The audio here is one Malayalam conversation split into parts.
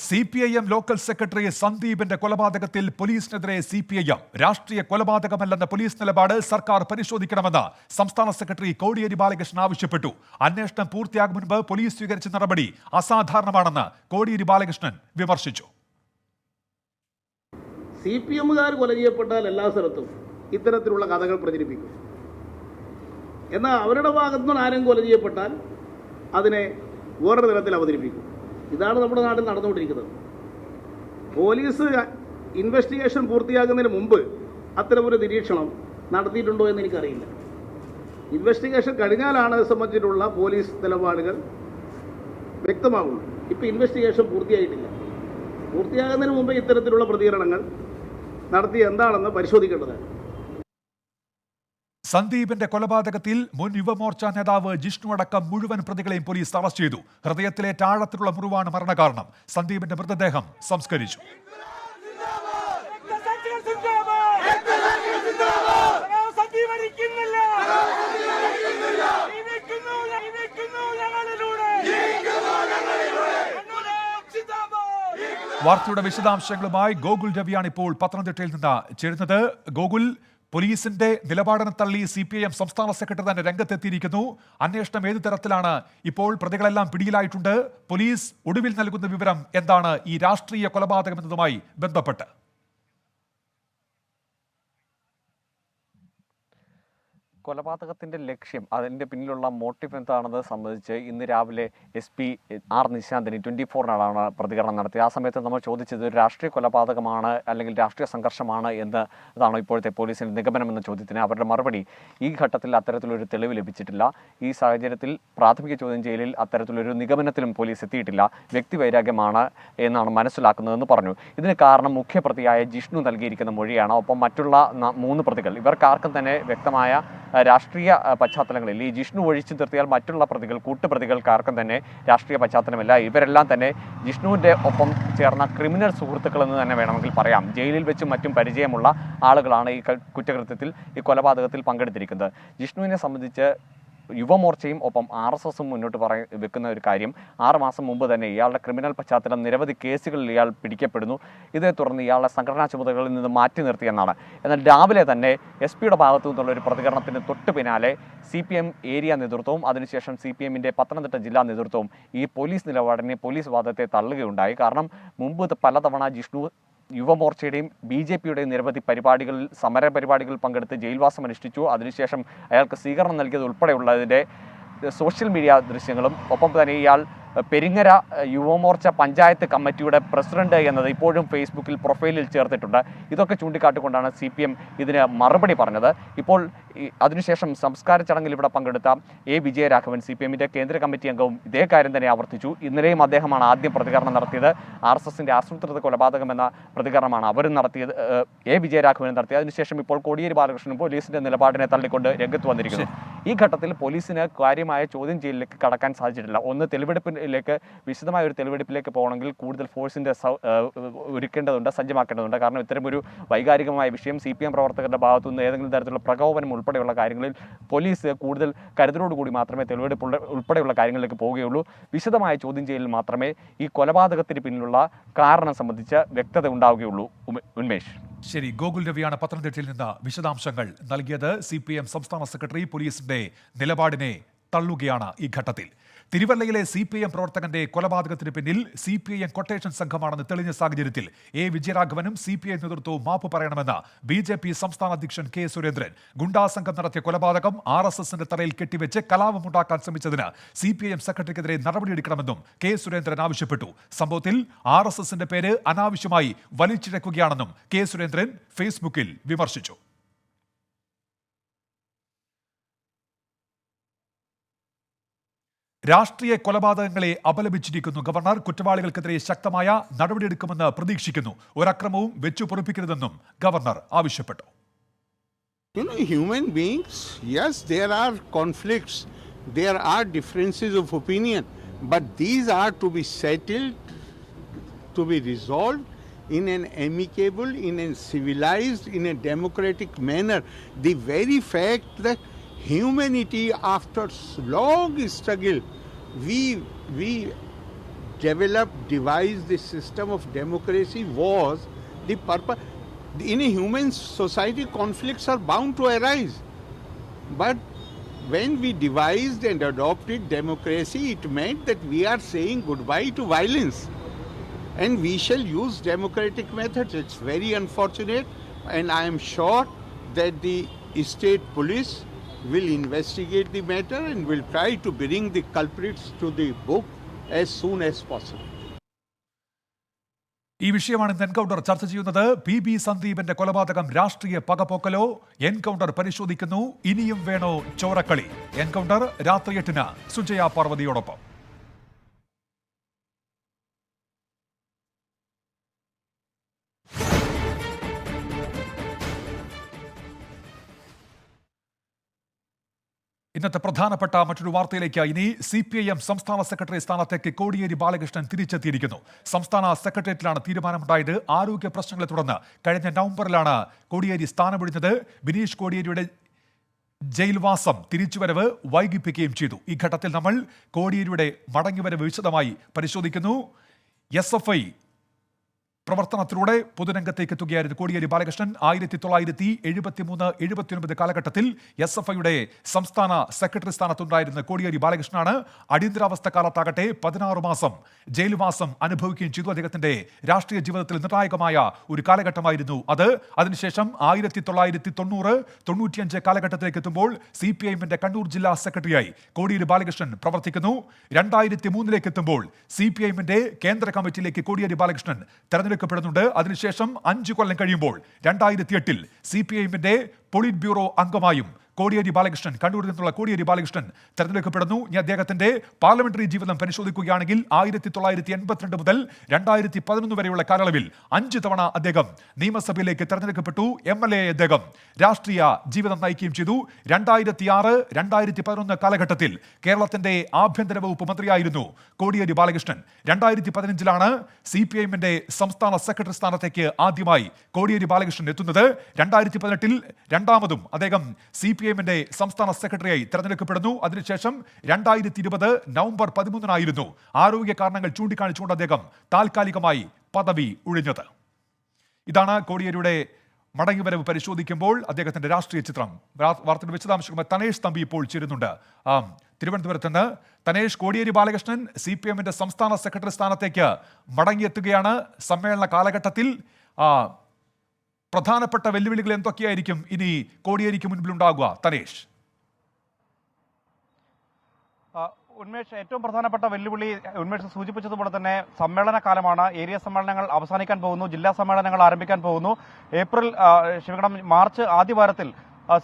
CPIM ലോക്കൽ സെക്രട്ടറി സന്ദീപിന്റെ കൊലപാതകത്തിൽ പോലീസിനെതിരെ CPIM രാഷ്ട്രീയ കൊലപാതകമല്ലെന്ന പോലീസ് നിലപാട് സർക്കാർ പരിശോധിക്കണമെന്ന് സംസ്ഥാന സെക്രട്ടറി കോടിയേരി ബാലകൃഷ്ണൻ ആവശ്യപ്പെട്ടു. അന്വേഷണം പൂർത്തിയാകും മുൻപ് പോലീസ് സ്വീകരിച്ച നടപടി അസാധാരണമാണെന്ന് കോടിയേരി ബാലകൃഷ്ണൻ വിമർശിച്ചു. CPMകാർ കൊല ചെയ്യപ്പെട്ടാൽ എല്ലാ സ്ഥലത്തും ഇത്തരത്തിലുള്ള കഥകൾ പ്രചരിപ്പിക്കും. എന്നാൽ അവരുടെ ഭാഗത്തുനിന്ന് ആരും കൊല ചെയ്യപ്പെട്ടാൽ അതിനെ വേറൊരു തരത്തിൽ അവതരിപ്പിക്കും. ഇതാണ് നമ്മുടെ നാട്ടിൽ നടന്നുകൊണ്ടിരിക്കുന്നത്. പോലീസ് ഇൻവെസ്റ്റിഗേഷൻ പൂർത്തിയാകുന്നതിന് മുമ്പ് അത്തരമൊരു നിരീക്ഷണം നടത്തിയിട്ടുണ്ടോ എന്ന് എനിക്കറിയില്ല. ഇൻവെസ്റ്റിഗേഷൻ കഴിഞ്ഞാലാണ് അത് സംബന്ധിച്ചിട്ടുള്ള പോലീസ് നിലപാടുകൾ വ്യക്തമാകുന്നത്. ഇപ്പോൾ ഇൻവെസ്റ്റിഗേഷൻ പൂർത്തിയായിട്ടില്ല. പൂർത്തിയാകുന്നതിന് മുമ്പ് ഇത്തരത്തിലുള്ള പ്രതികരണങ്ങൾ നടത്തി എന്താണെന്ന് പരിശോധിക്കേണ്ടതാണ്. സന്ദീപിന്റെ കൊലപാതകത്തിൽ മുൻ യുവമോർച്ച നേതാവ് ജിഷ്ണു അടക്കം മുഴുവൻ പ്രതികളെയും പോലീസ് അറസ്റ്റ് ചെയ്തു. ഹൃദയത്തിലെ ആഴത്തിലുള്ള മുറിവാണ് മരണകാരണം. സന്ദീപിന്റെ മൃതദേഹം സംസ്കരിച്ചു. വാർത്തയുടെ വിശദാംശങ്ങളുമായി ഗോകുൽ രവിയാണ് ഇപ്പോൾ പത്തനംതിട്ടയിൽ നിന്ന് ചേരുന്നത്. ഗോകുൽ, പോലീസിന്റെ നിലപാടിനെ തള്ളി CPIM സംസ്ഥാന സെക്രട്ടറി തന്നെ രംഗത്തെത്തിയിരിക്കുന്നു. അന്വേഷണം ഏതു തരത്തിലാണ്? ഇപ്പോൾ പ്രതികളെല്ലാം പിടിയിലായിട്ടുണ്ട്. പോലീസ് ഒടുവിൽ നൽകുന്ന വിവരം എന്താണ് ഈ രാഷ്ട്രീയ കൊലപാതകം എന്നതുമായി ബന്ധപ്പെട്ട്? കൊലപാതകത്തിൻ്റെ ലക്ഷ്യം, അതിൻ്റെ പിന്നിലുള്ള മോട്ടീവ് എന്താണെന്നത് സംബന്ധിച്ച് ഇന്ന് രാവിലെ SP R നിശാന്തിനി 24-നാണ് പ്രതികരണം നടത്തിയത്. ആ സമയത്ത് നമ്മൾ ചോദിച്ചത് ഒരു രാഷ്ട്രീയ കൊലപാതകമാണ് അല്ലെങ്കിൽ രാഷ്ട്രീയ സംഘർഷമാണ് എന്നതാണോ ഇപ്പോഴത്തെ പോലീസിൻ്റെ നിഗമനമെന്ന ചോദ്യത്തിന് അവരുടെ മറുപടി ഈ ഘട്ടത്തിൽ അത്തരത്തിലൊരു തെളിവ് ലഭിച്ചിട്ടില്ല. ഈ സാഹചര്യത്തിൽ പ്രാഥമിക ചോദ്യം ചെയ്യലിൽ അത്തരത്തിലൊരു നിഗമനത്തിലും പോലീസ് എത്തിയിട്ടില്ല. വ്യക്തിവൈരാഗ്യമാണ് എന്നാണ് മനസ്സിലാക്കുന്നതെന്ന് പറഞ്ഞു. ഇതിന് കാരണം മുഖ്യപ്രതിയായ ജിഷ്ണു നൽകിയിരിക്കുന്ന മൊഴിയാണ്. ഒപ്പം മറ്റുള്ള 3 പ്രതികൾ, ഇവർക്കാർക്കും തന്നെ വ്യക്തമായ രാഷ്ട്രീയ പശ്ചാത്തലങ്ങളിൽ, ഈ ജിഷ്ണു ഒഴിച്ചു നിർത്തിയാൽ മറ്റുള്ള പ്രതികൾ, കൂട്ടുപ്രതികൾക്കാർക്കും തന്നെ രാഷ്ട്രീയ പശ്ചാത്തലമില്ല. ഇവരെല്ലാം തന്നെ ജിഷ്ണുവിൻ്റെ ഒപ്പം ചേർന്ന ക്രിമിനൽ സുഹൃത്തുക്കളെന്ന് തന്നെ വേണമെങ്കിൽ പറയാം. ജയിലിൽ വെച്ചും മറ്റും പരിചയമുള്ള ആളുകളാണ് ഈ കുറ്റകൃത്യത്തിൽ, ഈ കൊലപാതകത്തിൽ പങ്കെടുത്തിരിക്കുന്നത്. ജിഷ്ണുവിനെ സംബന്ധിച്ച് യുവമോർച്ചയും ഒപ്പം RSSും മുന്നോട്ട് വെക്കുന്ന ഒരു കാര്യം, 6 മാസം മുമ്പ് തന്നെ ഇയാളുടെ ക്രിമിനൽ പശ്ചാത്തലം നിരവധി കേസുകളിൽ ഇയാൾ പിടിക്കപ്പെടുന്നു. ഇതേ തുടർന്ന് ഇയാളുടെ സംഘടനാ ചുമതലകളിൽ നിന്ന് മാറ്റി നിർത്തിയെന്നാണ്. എന്നാൽ രാവിലെ തന്നെ SP-യുടെ ഭാഗത്തു നിന്നുള്ള ഒരു പ്രതികരണത്തിന് തൊട്ട് പിന്നാലെ CPM ഏരിയ നേതൃത്വവും അതിനുശേഷം CPMന്റെ പത്തനംതിട്ട ജില്ലാ നേതൃത്വവും ഈ പോലീസ് നിലപാടിനെ, പോലീസ് വാദത്തെ തള്ളുകയുണ്ടായി. കാരണം മുമ്പ് പലതവണ ജിഷ്ണു യുവമോർച്ചയുടെയും BJPയുടെയും നിരവധി പരിപാടികളിൽ, സമര പരിപാടികളിൽ പങ്കെടുത്ത് ജയിൽവാസം അനുഷ്ഠിച്ചു. അതിനുശേഷം അയാൾക്ക് സ്വീകരണം നൽകിയത് ഉൾപ്പെടെയുള്ളതിൻ്റെ സോഷ്യൽ മീഡിയ ദൃശ്യങ്ങളും, ഒപ്പം തന്നെ ഇയാൾ പെരിങ്ങര യുവമോർച്ച പഞ്ചായത്ത് കമ്മിറ്റിയുടെ പ്രസിഡന്റ് എന്നത് ഇപ്പോഴും ഫേസ്ബുക്കിൽ പ്രൊഫൈലിൽ ചേർത്തിട്ടുണ്ട്. ഇതൊക്കെ ചൂണ്ടിക്കാട്ടിക്കൊണ്ടാണ് CPM ഇതിന് മറുപടി പറഞ്ഞത്. ഇപ്പോൾ അതിനുശേഷം സംസ്കാര ചടങ്ങിൽ ഇവിടെ പങ്കെടുത്ത A. വിജയരാഘവൻ, CPMന്റെ കേന്ദ്ര കമ്മിറ്റി അംഗവും ഇതേ കാര്യം തന്നെ ആവർത്തിച്ചു. ഇന്നലെയും അദ്ദേഹമാണ് ആദ്യം പ്രതികരണം നടത്തിയത്. RSSന്റെ ആസൂത്രിത കൊലപാതകം എന്ന പ്രതികരണമാണ് അവരും നടത്തിയത്, A. വിജയരാഘവനും നടത്തിയത്. അതിനുശേഷം ഇപ്പോൾ കോടിയേരി ബാലകൃഷ്ണനും പോലീസിന്റെ നിലപാടിനെ തള്ളിക്കൊണ്ട് രംഗത്ത് വന്നിരിക്കുന്നു. ഈ ഘട്ടത്തിൽ പോലീസിന് കാര്യമായ ചോദ്യം ചെയ്യലിലേക്ക് കടക്കാൻ സാധിച്ചിട്ടില്ല. ഒന്ന്, തെളിവെടുപ്പിലേക്ക്, വിശദമായ ഒരു തെളിവെടുപ്പിലേക്ക് പോകണമെങ്കിൽ കൂടുതൽ ഫോഴ്സിൻ്റെ ഒരുക്കേണ്ടതുണ്ട്, സജ്ജമാക്കേണ്ടതുണ്ട്. കാരണം ഇത്തരമൊരു വൈകാരികമായ വിഷയം, CPM പ്രവർത്തകരുടെ ഭാഗത്തുനിന്ന് ഏതെങ്കിലും തരത്തിലുള്ള പ്രകോപനം ഉൾപ്പെടെയുള്ള കാര്യങ്ങളിൽ പോലീസ് കൂടുതൽ കരുതലോടുകൂടി മാത്രമേ തെളിവെടുപ്പ് ഉൾപ്പെടെയുള്ള കാര്യങ്ങളിലേക്ക് പോവുകയുള്ളൂ. വിശദമായ ചോദ്യം ചെയ്യലിൽ മാത്രമേ ഈ കൊലപാതകത്തിന് പിന്നിലുള്ള കാരണം സംബന്ധിച്ച് വ്യക്തത ഉണ്ടാവുകയുള്ളൂ. ഉന്മേഷ്. ശരി, ഗോകുൽ രവിയാണ് പത്തനംതിട്ടയിൽ നിന്ന് വിശദാംശങ്ങൾ നൽകിയത്. CPM സംസ്ഥാന സെക്രട്ടറി പോലീസിന്റെ നിലപാടിനെ തള്ളുകയാണ് ഈ ഘട്ടത്തിൽ. തിരുവല്ലയിലെ CPM പ്രവർത്തകന്റെ കൊലപാതകത്തിന് പിന്നിൽ CPIM കൊട്ടേഷൻ സംഘമാണെന്ന് തെളിഞ്ഞ സാഹചര്യത്തിൽ A. വിജയരാഘവനും CPIM നേതൃത്വവും മാപ്പ് പറയണമെന്ന് BJP സംസ്ഥാന അധ്യക്ഷൻ K. സുരേന്ദ്രൻ. ഗുണ്ടാ സംഘം നടത്തിയ കൊലപാതകം RSSന്റെ തലയിൽ കെട്ടിവെച്ച് കലാപമുണ്ടാക്കാൻ ശ്രമിച്ചതിന് CPIM സെക്രട്ടറിക്കെതിരെ നടപടിയെടുക്കണമെന്നും K. സുരേന്ദ്രൻ ആവശ്യപ്പെട്ടു. സംഭവത്തിൽ RSSന്റെ പേര് അനാവശ്യമായി വലിച്ചിഴക്കുകയാണെന്നും K. സുരേന്ദ്രൻ ഫേസ്ബുക്കിൽ വിമർശിച്ചു. രാഷ്ട്രീയ കൊലപാതകങ്ങളെ അപലപിച്ചിരിക്കുന്നു ഗവർണർ. കുറ്റവാളികൾക്കെതിരെ ശക്തമായ നടപടിയെടുക്കുമെന്ന് പ്രതീക്ഷിക്കുന്നു. ഒരക്രമവും വെച്ചു പൊറുപ്പിക്കരുതെന്നും ഗവർണർ ആവശ്യപ്പെട്ടു. Human beings, yes, there are conflicts, there are differences of opinion, but these are to be settled, to be resolved in an amicable, in a civilized, in a democratic manner. The very fact that humanity, after long struggle, we devised this system of democracy was the purpose. In a human society, conflicts are bound to arise. But when we devised and adopted democracy, it meant that we are saying goodbye to violence. And we shall use democratic methods. It's very unfortunate, and I am sure that the state police will investigate the matter and will try to bring the culprits to the book as soon as possible. ഈ വിഷയമാണ് ഇന്ന് എൻകൗണ്ടർ ചർച്ച ചെയ്യുന്നത്. പി സന്ദീപിന്റെ കൊലപാതകം രാഷ്ട്രീയ പകപോക്കലോ? എൻകൗണ്ടർ പരിശോധിക്കുന്നു. ഇനിയും വേണോ ചോരക്കളി? എൻകൗണ്ടർ രാത്രി 8-ന് സുജയ പാർവതിയോടൊപ്പം. ഇന്നത്തെ പ്രധാനപ്പെട്ട മറ്റൊരു വാർത്തയിലേക്ക്. ഇനി CPIM സംസ്ഥാന സെക്രട്ടറി സ്ഥാനത്തേക്ക് കോടിയേരി ബാലകൃഷ്ണൻ തിരിച്ചെത്തിയിരിക്കുന്നു. സംസ്ഥാന സെക്രട്ടേറിയറ്റിലാണ് തീരുമാനമുണ്ടായത്. ആരോഗ്യ പ്രശ്നങ്ങളെ തുടർന്ന് കഴിഞ്ഞ നവംബറിലാണ് കോടിയേരി സ്ഥാനമൊഴിഞ്ഞത്. ബിനീഷ് കോടിയേരിയുടെ ജയിൽവാസം തിരിച്ചുവരവ് വൈകിപ്പിക്കുകയും ചെയ്തു. ഈ ഘട്ടത്തിൽ നമ്മൾ കോടിയേരിയുടെ മടങ്ങിവരവ് വിശദമായി പരിശോധിക്കുന്നു. SFI പ്രവർത്തനത്തിലൂടെ പൊതുരംഗത്തേക്ക് എത്തുകയായിരുന്നു കോടിയേരി ബാലകൃഷ്ണൻ. 1973-79 കാലഘട്ടത്തിൽ SFIയുടെ സംസ്ഥാന സെക്രട്ടറി സ്ഥാനത്തുണ്ടായിരുന്ന കോടിയേരി ബാലകൃഷ്ണനാണ്. അടിയന്തരാവസ്ഥ കാലത്താകട്ടെ 16 മാസം ജയിൽവാസം അനുഭവിക്കുകയും ചെയ്തു. അദ്ദേഹത്തിന്റെ രാഷ്ട്രീയ ജീവിതത്തിൽ നിർണായകമായ ഒരു കാലഘട്ടമായിരുന്നു അത്. അതിനുശേഷം 1990-95 കാലഘട്ടത്തിലേക്ക് എത്തുമ്പോൾ CPIMന്റെ കണ്ണൂർ ജില്ലാ സെക്രട്ടറിയായി കോടിയേരി ബാലകൃഷ്ണൻ പ്രവർത്തിക്കുന്നു. 2003 എത്തുമ്പോൾ CPIMന്റെ കേന്ദ്ര കമ്മിറ്റിയിലേക്ക് കോടിയേരി ബാലകൃഷ്ണൻ തെരഞ്ഞെടുക്കപ്പെടുന്നുണ്ട്. അതിനുശേഷം 5 കൊല്ലം കഴിയുമ്പോൾ 2008 CPIMന്റെ പൊളിറ്റ് ബ്യൂറോ അംഗമായും കോടിയേരി ബാലകൃഷ്ണൻ, കണ്ണൂരിൽ നിന്നുള്ള കോടിയേരി ബാലകൃഷ്ണൻ തെരഞ്ഞെടുക്കപ്പെടുന്നു. ഇനി അദ്ദേഹത്തിന്റെ പാർലമെന്ററി ജീവിതം പരിശോധിക്കുകയാണെങ്കിൽ 1982 മുതൽ 2011 വരെയുള്ള കാലയളവിൽ 5 തവണ അദ്ദേഹം നിയമസഭയിലേക്ക് തെരഞ്ഞെടുക്കപ്പെട്ടു. MLA അദ്ദേഹം രാഷ്ട്രീയ ജീവിതം നയിക്കുകയും ചെയ്തു. 2006-2011 കാലഘട്ടത്തിൽ കേരളത്തിന്റെ ആഭ്യന്തര വകുപ്പ് മന്ത്രിയായിരുന്നു കോടിയേരി ബാലകൃഷ്ണൻ. 2015 CPIMന്റെ സംസ്ഥാന സെക്രട്ടറി സ്ഥാനത്തേക്ക് ആദ്യമായി കോടിയേരി ബാലകൃഷ്ണൻ എത്തുന്നത്. 2018 രണ്ടാമതും അദ്ദേഹം CPIMന്റെ സംസ്ഥാന സെക്രട്ടറിയായി തെരഞ്ഞെടുക്കപ്പെടുന്നു. അതിനുശേഷം 2020 നവംബർ 13 ആരോഗ്യ കാരണങ്ങൾ ചൂണ്ടിക്കാണിച്ചുകൊണ്ട് അദ്ദേഹം താൽക്കാലികമായി പദവി ഒഴിഞ്ഞത്. ഇതാണ് കോടിയേരിയുടെ മടങ്ങിവരവ് പരിശോധിക്കുമ്പോൾ അദ്ദേഹത്തിന്റെ രാഷ്ട്രീയ ചിത്രം. വാർത്തയുടെ വിശദാംശങ്ങളുമായി തനേഷ് തമ്പി ഇപ്പോൾ ചേരുന്നുണ്ട് തിരുവനന്തപുരത്ത് നിന്ന്. തനേഷ്, കോടിയേരി ബാലകൃഷ്ണൻ CPIMന്റെ സംസ്ഥാന സെക്രട്ടറി സ്ഥാനത്തേക്ക് മടങ്ങിയെത്തുകയാണ്. സമ്മേളന കാലഘട്ടത്തിൽ പ്രധാനപ്പെട്ട വെല്ലുവിളികൾ എന്തൊക്കെയായിരിക്കും ഇനി കോടിയേരിക്ക് മുൻപിലുണ്ടാകുക? തനേഷ്. ഉന്മേഷ്, ഏറ്റവും പ്രധാനപ്പെട്ട വെല്ലുവിളി ഉന്മേഷ് സൂചിപ്പിച്ചതുപോലെ തന്നെ സമ്മേളന കാലമാണ്. ഏരിയ സമ്മേളനങ്ങൾ അവസാനിക്കാൻ പോകുന്നു, ജില്ലാ സമ്മേളനങ്ങൾ ആരംഭിക്കാൻ പോകുന്നു. മാർച്ച് ആദ്യവാരത്തിൽ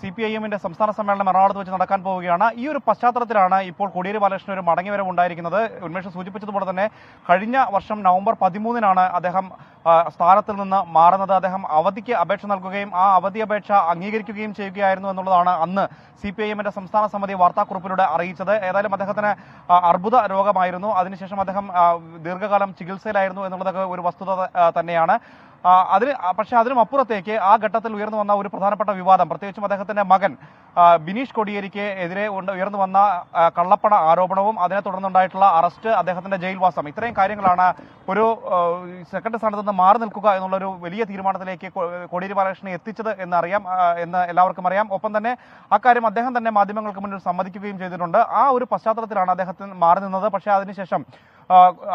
CPIMന്റെ സംസ്ഥാന സമ്മേളനം എറണാകുളത്ത് വെച്ച് നടക്കാൻ പോവുകയാണ്. ഈ ഒരു പശ്ചാത്തലത്തിലാണ് ഇപ്പോൾ കോടിയേരി ബാലകൃഷ്ണൻ ഒരു മടങ്ങിവരവ് ഉണ്ടായിരിക്കുന്നത്. ഉന്മേഷ് സൂചിപ്പിച്ചതുപോലെ തന്നെ കഴിഞ്ഞ വർഷം നവംബർ 13 അദ്ദേഹം സ്ഥാനത്തിൽ നിന്ന് മാറുന്നത്. അദ്ദേഹം അവധിക്ക് അപേക്ഷ നൽകുകയും ആ അവധി അപേക്ഷ അംഗീകരിക്കുകയും ചെയ്യുകയായിരുന്നു എന്നുള്ളതാണ് അന്ന് CPIMന്റെ സംസ്ഥാന സമിതി വാർത്താക്കുറിപ്പിലൂടെ അറിയിച്ചത്. ഏതായാലും അദ്ദേഹത്തിന് അർബുദ രോഗമായിരുന്നു. അതിനുശേഷം അദ്ദേഹം ദീർഘകാലം ചികിത്സയിലായിരുന്നു എന്നുള്ളതൊക്കെ ഒരു വസ്തുത തന്നെയാണ്. പക്ഷേ അതിനും അപ്പുറത്തേക്ക് ആ ഘട്ടത്തിൽ ഉയർന്നു വന്ന ഒരു പ്രധാനപ്പെട്ട വിവാദം, പ്രത്യേകിച്ചും അദ്ദേഹത്തിന്റെ മകൻ ബിനീഷ് കോടിയേരിക്ക് എതിരെ ഉയർന്നു വന്ന കള്ളപ്പണ ആരോപണവും അതിനെ തുടർന്നുണ്ടായിട്ടുള്ള അറസ്റ്റ്, അദ്ദേഹത്തിന്റെ ജയിൽവാസം, ഇത്രയും കാര്യങ്ങളാണ് ഒരു സെക്രട്ടറി സ്ഥാനത്ത് നിന്ന് മാറി നിൽക്കുക എന്നുള്ളൊരു വലിയ തീരുമാനത്തിലേക്ക് കോടിയേരി ബാലകൃഷ്ണനെ എത്തിച്ചത് എന്ന് എല്ലാവർക്കും അറിയാം. ഒപ്പം തന്നെ അക്കാര്യം അദ്ദേഹം തന്നെ മാധ്യമങ്ങൾക്ക് മുന്നിൽ സമ്മതിക്കുകയും ചെയ്തിട്ടുണ്ട്. ആ ഒരു പശ്ചാത്തലത്തിലാണ് അദ്ദേഹത്തിന് മാറി നിന്നത്. പക്ഷേ അതിനുശേഷം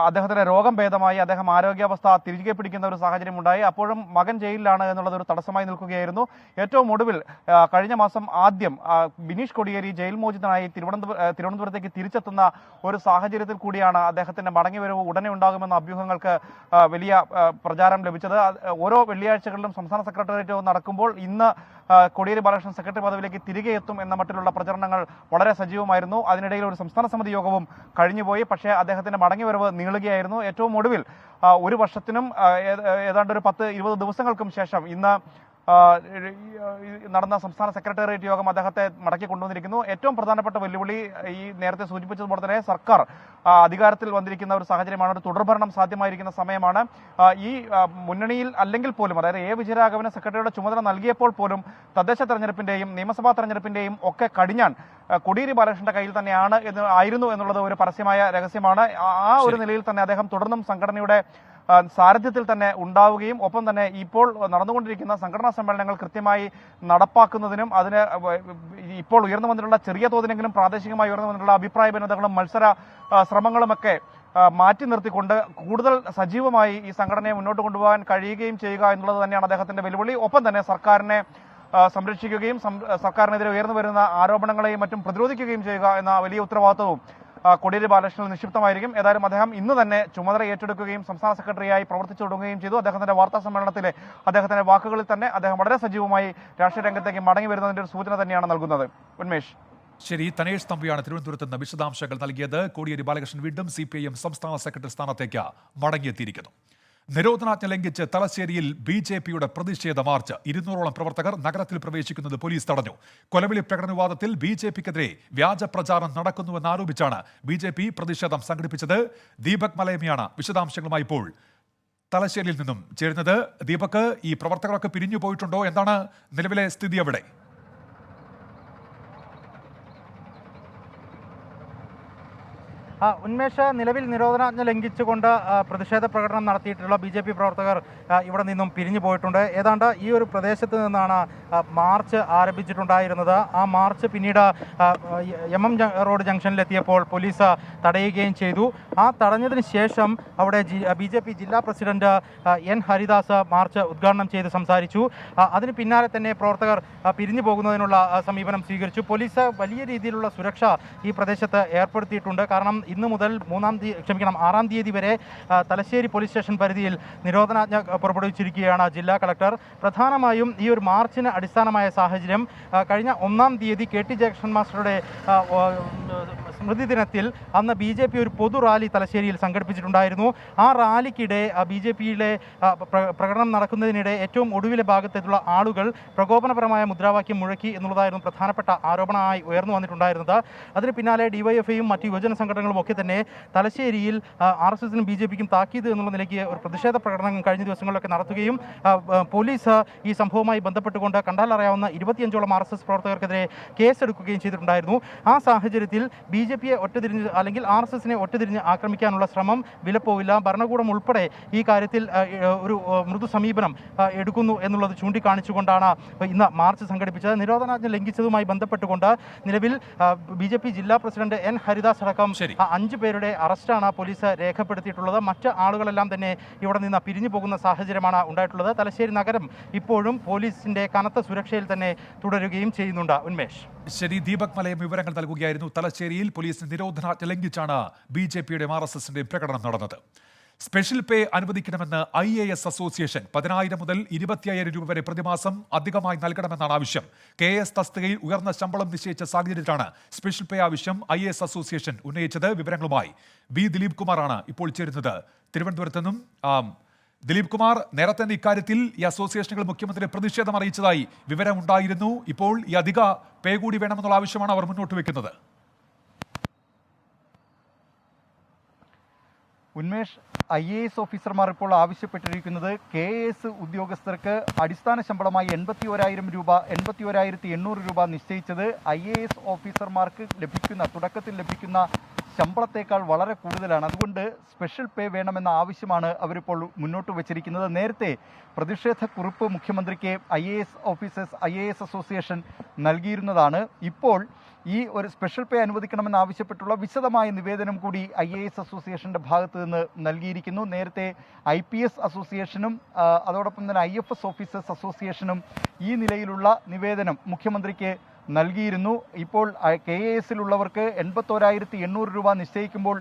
അദ്ദേഹത്തിന്റെ രോഗം ഭേദമായി അദ്ദേഹം ആരോഗ്യാവസ്ഥ തിരികെ പിടിക്കുന്ന ഒരു സാഹചര്യം ഉണ്ടായി. അപ്പോഴും മകൻ ജയിലിലാണ് എന്നുള്ളത് ഒരു തടസ്സമായി നിൽക്കുകയായിരുന്നു. ഏറ്റവും ഒടുവിൽ കഴിഞ്ഞ മാസം ആദ്യം ബിനീഷ് കോടിയേരി ജയിൽ മോചിതനായി തിരുവനന്തപുരത്തേക്ക് തിരിച്ചെത്തുന്ന ഒരു സാഹചര്യത്തിൽ കൂടിയാണ് അദ്ദേഹത്തിന്റെ മടങ്ങിവരവ് ഉടനെ ഉണ്ടാകുമെന്ന അഭ്യൂഹങ്ങൾക്ക് വലിയ പ്രചാരം ലഭിച്ചത്. ഓരോ വെള്ളിയാഴ്ചകളിലും സംസ്ഥാന സെക്രട്ടേറിയറ്റ് നടക്കുമ്പോൾ ഇന്ന് കോടിയേരി ബാലകൃഷ്ണൻ സെക്രട്ടറി പദവിയിലേക്ക് തിരികെ എത്തും എന്ന മട്ടിലുള്ള പ്രചരണങ്ങൾ വളരെ സജീവമായിരുന്നു. അതിനിടയിൽ ഒരു സംസ്ഥാന സമിതി യോഗവും കഴിഞ്ഞുപോയി. പക്ഷേ അദ്ദേഹത്തിന്റെ മടങ്ങിവരവ് നീളുകയായിരുന്നു. ഏറ്റവും ഒടുവിൽ ഒരു വർഷത്തിനും ഏതാണ്ട് ഒരു 10-20 ദിവസങ്ങൾക്കും ശേഷം ഇന്ന് നടന്ന സംസ്ഥാന സെക്രട്ടേറിയറ്റ് യോഗം അദ്ദേഹത്തെ മടക്കി കൊണ്ടുവന്നിരിക്കുന്നു. ഏറ്റവും പ്രധാനപ്പെട്ട വെല്ലുവിളി ഈ നേരത്തെ സൂചിപ്പിച്ചതുപോലെ തന്നെ സർക്കാർ അധികാരത്തിൽ വന്നിരിക്കുന്ന ഒരു സാഹചര്യമാണ്. ഒരു തുടർഭരണം സാധ്യമായിരിക്കുന്ന സമയമാണ്. ഈ മുന്നണിയിൽ അല്ലെങ്കിൽ പോലും, അതായത് എ വിജയരാഘവന് സെക്രട്ടറിയുടെ ചുമതല നൽകിയപ്പോൾ പോലും തദ്ദേശ തെരഞ്ഞെടുപ്പിന്റെയും നിയമസഭാ തെരഞ്ഞെടുപ്പിന്റെയും ഒക്കെ കടിഞ്ഞാൻ കോടിയേരി ബാലകൃഷ്ണന്റെ കയ്യിൽ തന്നെയാണ് ആയിരുന്നു എന്നുള്ളത് ഒരു പരസ്യമായ രഹസ്യമാണ്. ആ ഒരു നിലയിൽ തന്നെ അദ്ദേഹം തുടർന്നും സംഘടനയുടെ സാരഥ്യത്തിൽ തന്നെ ഉണ്ടാവുകയും ഒപ്പം തന്നെ ഇപ്പോൾ നടന്നുകൊണ്ടിരിക്കുന്ന സംഘടനാ സമ്മേളനങ്ങൾ കൃത്യമായി നടപ്പാക്കുന്നതിനും അതിന് ഇപ്പോൾ ഉയർന്നു വന്നിട്ടുള്ള ചെറിയ തോതിലെങ്കിലും പ്രാദേശികമായി ഉയർന്നു വന്നിട്ടുള്ള അഭിപ്രായ ഭിന്നതകളും മത്സര ശ്രമങ്ങളുമൊക്കെ മാറ്റി നിർത്തിക്കൊണ്ട് കൂടുതൽ സജീവമായി ഈ സംഘടനയെ മുന്നോട്ട് കൊണ്ടുപോകാൻ കഴിയുകയും ചെയ്യുക എന്നുള്ളത് തന്നെയാണ് അദ്ദേഹത്തിന്റെ വെല്ലുവിളി. ഒപ്പം തന്നെ സർക്കാരിനെ സംരക്ഷിക്കുകയും സർക്കാരിനെതിരെ ഉയർന്നു വരുന്ന ആരോപണങ്ങളെയും മറ്റും പ്രതിരോധിക്കുകയും ചെയ്യുക എന്ന വലിയ ഉത്തരവാദിത്വവും കോടിയേരി ബാലകൃഷ്ണൻ നിക്ഷിപ്തമായിരിക്കും. ഏതായാലും അദ്ദേഹം ഇന്ന് തന്നെ ചുമതല ഏറ്റെടുക്കുകയും സംസ്ഥാന സെക്രട്ടറിയായി പ്രവർത്തിച്ചു തുടങ്ങുകയും ചെയ്തു. അദ്ദേഹത്തിന്റെ വാർത്താ സമ്മേളനത്തിലെ അദ്ദേഹത്തിന്റെ വാക്കുകളിൽ തന്നെ അദ്ദേഹം വളരെ സജീവമായി രാഷ്ട്രീയ രംഗത്തേക്ക് മടങ്ങി വരുന്നതിന്റെ ഒരു സൂചന തന്നെയാണ് നൽകുന്നത്. ഉന്മേഷ്. ശരി, തനേഷ് തമ്പിയാണ് തിരുവനന്തപുരത്ത് നിന്ന് വിശദാംശങ്ങൾ നൽകിയത്. കോടിയേരി ബാലകൃഷ്ണൻ വീണ്ടും CPIM സംസ്ഥാന സെക്രട്ടറി സ്ഥാനത്തേക്ക് മടങ്ങിയെത്തിയിരിക്കുന്നു. നിരോധനാജ്ഞ ലംഘിച്ച് തലശ്ശേരിയിൽ BJPയുടെ പ്രതിഷേധ മാർച്ച്. 200ഓളം പ്രവർത്തകർ നഗരത്തിൽ പ്രവേശിക്കുന്നത് പോലീസ് തടഞ്ഞു. കൊലവിളി പ്രകടനവാദത്തിൽ BJPക്കെതിരെ വ്യാജ പ്രചാരണം നടക്കുന്നുവെന്നാരോപിച്ചാണ് BJP പ്രതിഷേധം സംഘടിപ്പിച്ചത്. ദീപക് മലയമിയാണ് വിശദാംശങ്ങളുമായി ഇപ്പോൾ തലശ്ശേരിയിൽ നിന്നും ചേരുന്നത്. ദീപക്, ഈ പ്രവർത്തകരൊക്കെ പിരിഞ്ഞു പോയിട്ടുണ്ടോ? എന്താണ് നിലവിലെ സ്ഥിതി അവിടെ? ഉന്മേഷ, നിലവിൽ നിരോധനാജ്ഞ ലംഘിച്ചുകൊണ്ട് പ്രതിഷേധ പ്രകടനം നടത്തിയിട്ടുള്ള BJP പ്രവർത്തകർ ഇവിടെ നിന്നും പിരിഞ്ഞു പോയിട്ടുണ്ട്. ഏതാണ്ട് ഈ ഒരു പ്രദേശത്ത് നിന്നാണ് മാർച്ച് ആരംഭിച്ചിട്ടുണ്ടായിരുന്നത്. ആ മാർച്ച് പിന്നീട് MM റോഡ് ജംഗ്ഷനിലെത്തിയപ്പോൾ പോലീസ് തടയുകയും ചെയ്തു. ആ തടഞ്ഞതിന് ശേഷം അവിടെ BJP ജില്ലാ പ്രസിഡന്റ് N ഹരിദാസ് മാർച്ച് ഉദ്ഘാടനം ചെയ്ത് സംസാരിച്ചു. അതിന് പിന്നാലെ തന്നെ പ്രവർത്തകർ പിരിഞ്ഞു പോകുന്നതിനുള്ള സമീപനം സ്വീകരിച്ചു. പോലീസ് വലിയ രീതിയിലുള്ള സുരക്ഷ ഈ പ്രദേശത്ത് ഏർപ്പെടുത്തിയിട്ടുണ്ട്. കാരണം ഇന്ന് മുതൽ 6-ാം തീയതി വരെ തലശ്ശേരി പോലീസ് സ്റ്റേഷൻ പരിധിയിൽ നിരോധനാജ്ഞ പുറപ്പെടുവിച്ചിരിക്കുകയാണ് ജില്ലാ കളക്ടർ. പ്രധാനമായും ഈ ഒരു മാർച്ചിന് അടിസ്ഥാനമായ സാഹചര്യം കഴിഞ്ഞ 1-ാം തീയതി KT ജയകൃഷ്ണൻ മാസ്റ്ററുടെ സ്മൃതി ദിനത്തിൽ അന്ന് BJP ഒരു പൊതു റാലി തലശ്ശേരിയിൽ സംഘടിപ്പിച്ചിട്ടുണ്ടായിരുന്നു. ആ റാലിക്കിടെ BJPയിലെ പ്രകടനം നടക്കുന്നതിനിടെ ഏറ്റവും ഒടുവിലെ ഭാഗത്തുള്ള ആളുകൾ പ്രകോപനപരമായ മുദ്രാവാക്യം മുഴക്കി എന്നുള്ളതായിരുന്നു പ്രധാനപ്പെട്ട ആരോപണമായി ഉയർന്നു വന്നിട്ടുണ്ടായിരുന്നത്. അതിന് പിന്നാലെ DYFIയും മറ്റ് യുവജന സംഘടനകളും ഒക്കെ തന്നെ തലശ്ശേരിയിൽ RSSനും BJPക്കും താക്കീത് എന്നുള്ള നിലയ്ക്ക് ഒരു പ്രതിഷേധ പ്രകടനം കഴിഞ്ഞ ദിവസങ്ങളിലൊക്കെ നടത്തുകയും പോലീസ് ഈ സംഭവവുമായി ബന്ധപ്പെട്ടുകൊണ്ട് കണ്ടാലറിയാവുന്ന 25ഓളം RSS പ്രവർത്തകർക്കെതിരെ കേസെടുക്കുകയും ചെയ്തിട്ടുണ്ടായിരുന്നു. ആ സാഹചര്യത്തിൽ BJPയെ ഒറ്റതിരിഞ്ഞ് അല്ലെങ്കിൽ RSSനെ ഒറ്റതിരിഞ്ഞ് ആക്രമിക്കാനുള്ള ശ്രമം വിലപ്പോവില്ല. ഭരണകൂടം ഉൾപ്പെടെ ഈ കാര്യത്തിൽ ഒരു മൃദു സമീപനം എടുക്കുന്നു എന്നുള്ളത് ചൂണ്ടിക്കാണിച്ചുകൊണ്ടാണ് ഇന്ന് മാർച്ച് സംഘടിപ്പിച്ചത്. നിരോധനാജ്ഞ ലംഘിച്ചതുമായി ബന്ധപ്പെട്ടുകൊണ്ട് നിലവിൽ BJP ജില്ലാ പ്രസിഡന്റ് N ഹരിദാസ് അടക്കം 5 പേരുടെ അറസ്റ്റാണ് പോലീസ് രേഖപ്പെടുത്തിയിട്ടുള്ളത്. മറ്റ് ആളുകളെല്ലാം തന്നെ ഇവിടെ നിന്ന് പിരിഞ്ഞു പോകുന്ന സാഹചര്യമാണ് ഉണ്ടായിട്ടുള്ളത്. തലശ്ശേരി നഗരം ഇപ്പോഴും പോലീസിന്റെ കനത്ത സുരക്ഷയിൽ തന്നെ തുടരുകയും ചെയ്യുന്നുണ്ട്. ഉന്മേഷ്. ശരി, ദീപക് മലയം വിവരങ്ങൾ നൽകുകയായിരുന്നു. തലശ്ശേരിയിൽ പോലീസ് നിരോധനാജ്ഞ ലംഘിച്ചാണ് BJPയുടെയും RSSന്റെയും പ്രകടനം നടന്നത്. സ്പെഷ്യൽ പേ അനുവദിക്കണമെന്ന് IAS അസോസിയേഷൻ. 10,000 മുതൽ 25,000 രൂപ വരെ പ്രതിമാസം അധികമായി നൽകണമെന്നാണ് ആവശ്യം. KS തസ്തികയിൽ ഉയർന്ന ശമ്പളം നിശ്ചയിച്ച സാഹചര്യത്തിലാണ് സ്പെഷ്യൽ പേ ആവശ്യം IAS അസോസിയേഷൻ ഉന്നയിച്ചത്. വിവരങ്ങളുമായി ദിലീപ് കുമാറാണ് ഇപ്പോൾ ചേരുന്നത് തിരുവനന്തപുരത്ത് നിന്നും. ദിലീപ് കുമാർ, നേരത്തെ ഇക്കാര്യത്തിൽ ഈ അസോസിയേഷനുകൾ മുഖ്യമന്ത്രി പ്രതിഷേധം അറിയിച്ചതായി വിവരമുണ്ടായിരുന്നു. ഇപ്പോൾ ഈ അധിക പേ കൂടി വേണമെന്നുള്ള ആവശ്യമാണ് അവർ മുന്നോട്ട് വെക്കുന്നത്. ഉന്മേഷ്, IAS ഓഫീസർമാർ ഇപ്പോൾ ആവശ്യപ്പെട്ടിരിക്കുന്നത് KS ഉദ്യോഗസ്ഥർക്ക് അടിസ്ഥാന ശമ്പളമായി 81,000 രൂപ 81,800 രൂപ നിശ്ചയിച്ചത് IAS ഓഫീസർമാർക്ക് തുടക്കത്തിൽ ലഭിക്കുന്ന ശമ്പളത്തേക്കാൾ വളരെ കൂടുതലാണ്. അതുകൊണ്ട് സ്പെഷ്യൽ പേ വേണമെന്ന ആവശ്യമാണ് അവരിപ്പോൾ മുന്നോട്ട് വച്ചിരിക്കുന്നത്. നേരത്തെ പ്രതിഷേധ കുറിപ്പ് മുഖ്യമന്ത്രിക്ക് IAS അസോസിയേഷൻ നൽകിയിരുന്നതാണ്. ഇപ്പോൾ ഈ ഒരു സ്പെഷ്യൽ പേ അനുവദിക്കണമെന്ന് ആവശ്യപ്പെട്ടുള്ള വിശദമായ നിവേദനം കൂടി IAS അസോസിയേഷൻ്റെ ഭാഗത്ത് നിന്ന് നൽകിയിരിക്കുന്നു. നേരത്തെ IPS അസോസിയേഷനും അതോടൊപ്പം തന്നെ IFS ഓഫീസേഴ്സ് അസോസിയേഷനും ഈ നിലയിലുള്ള നിവേദനം മുഖ്യമന്ത്രിക്ക് നൽകിയിരുന്നു. ഇപ്പോൾ KAS-ലുള്ളവർക്ക് 81,800 രൂപ നിശ്ചയിക്കുമ്പോൾ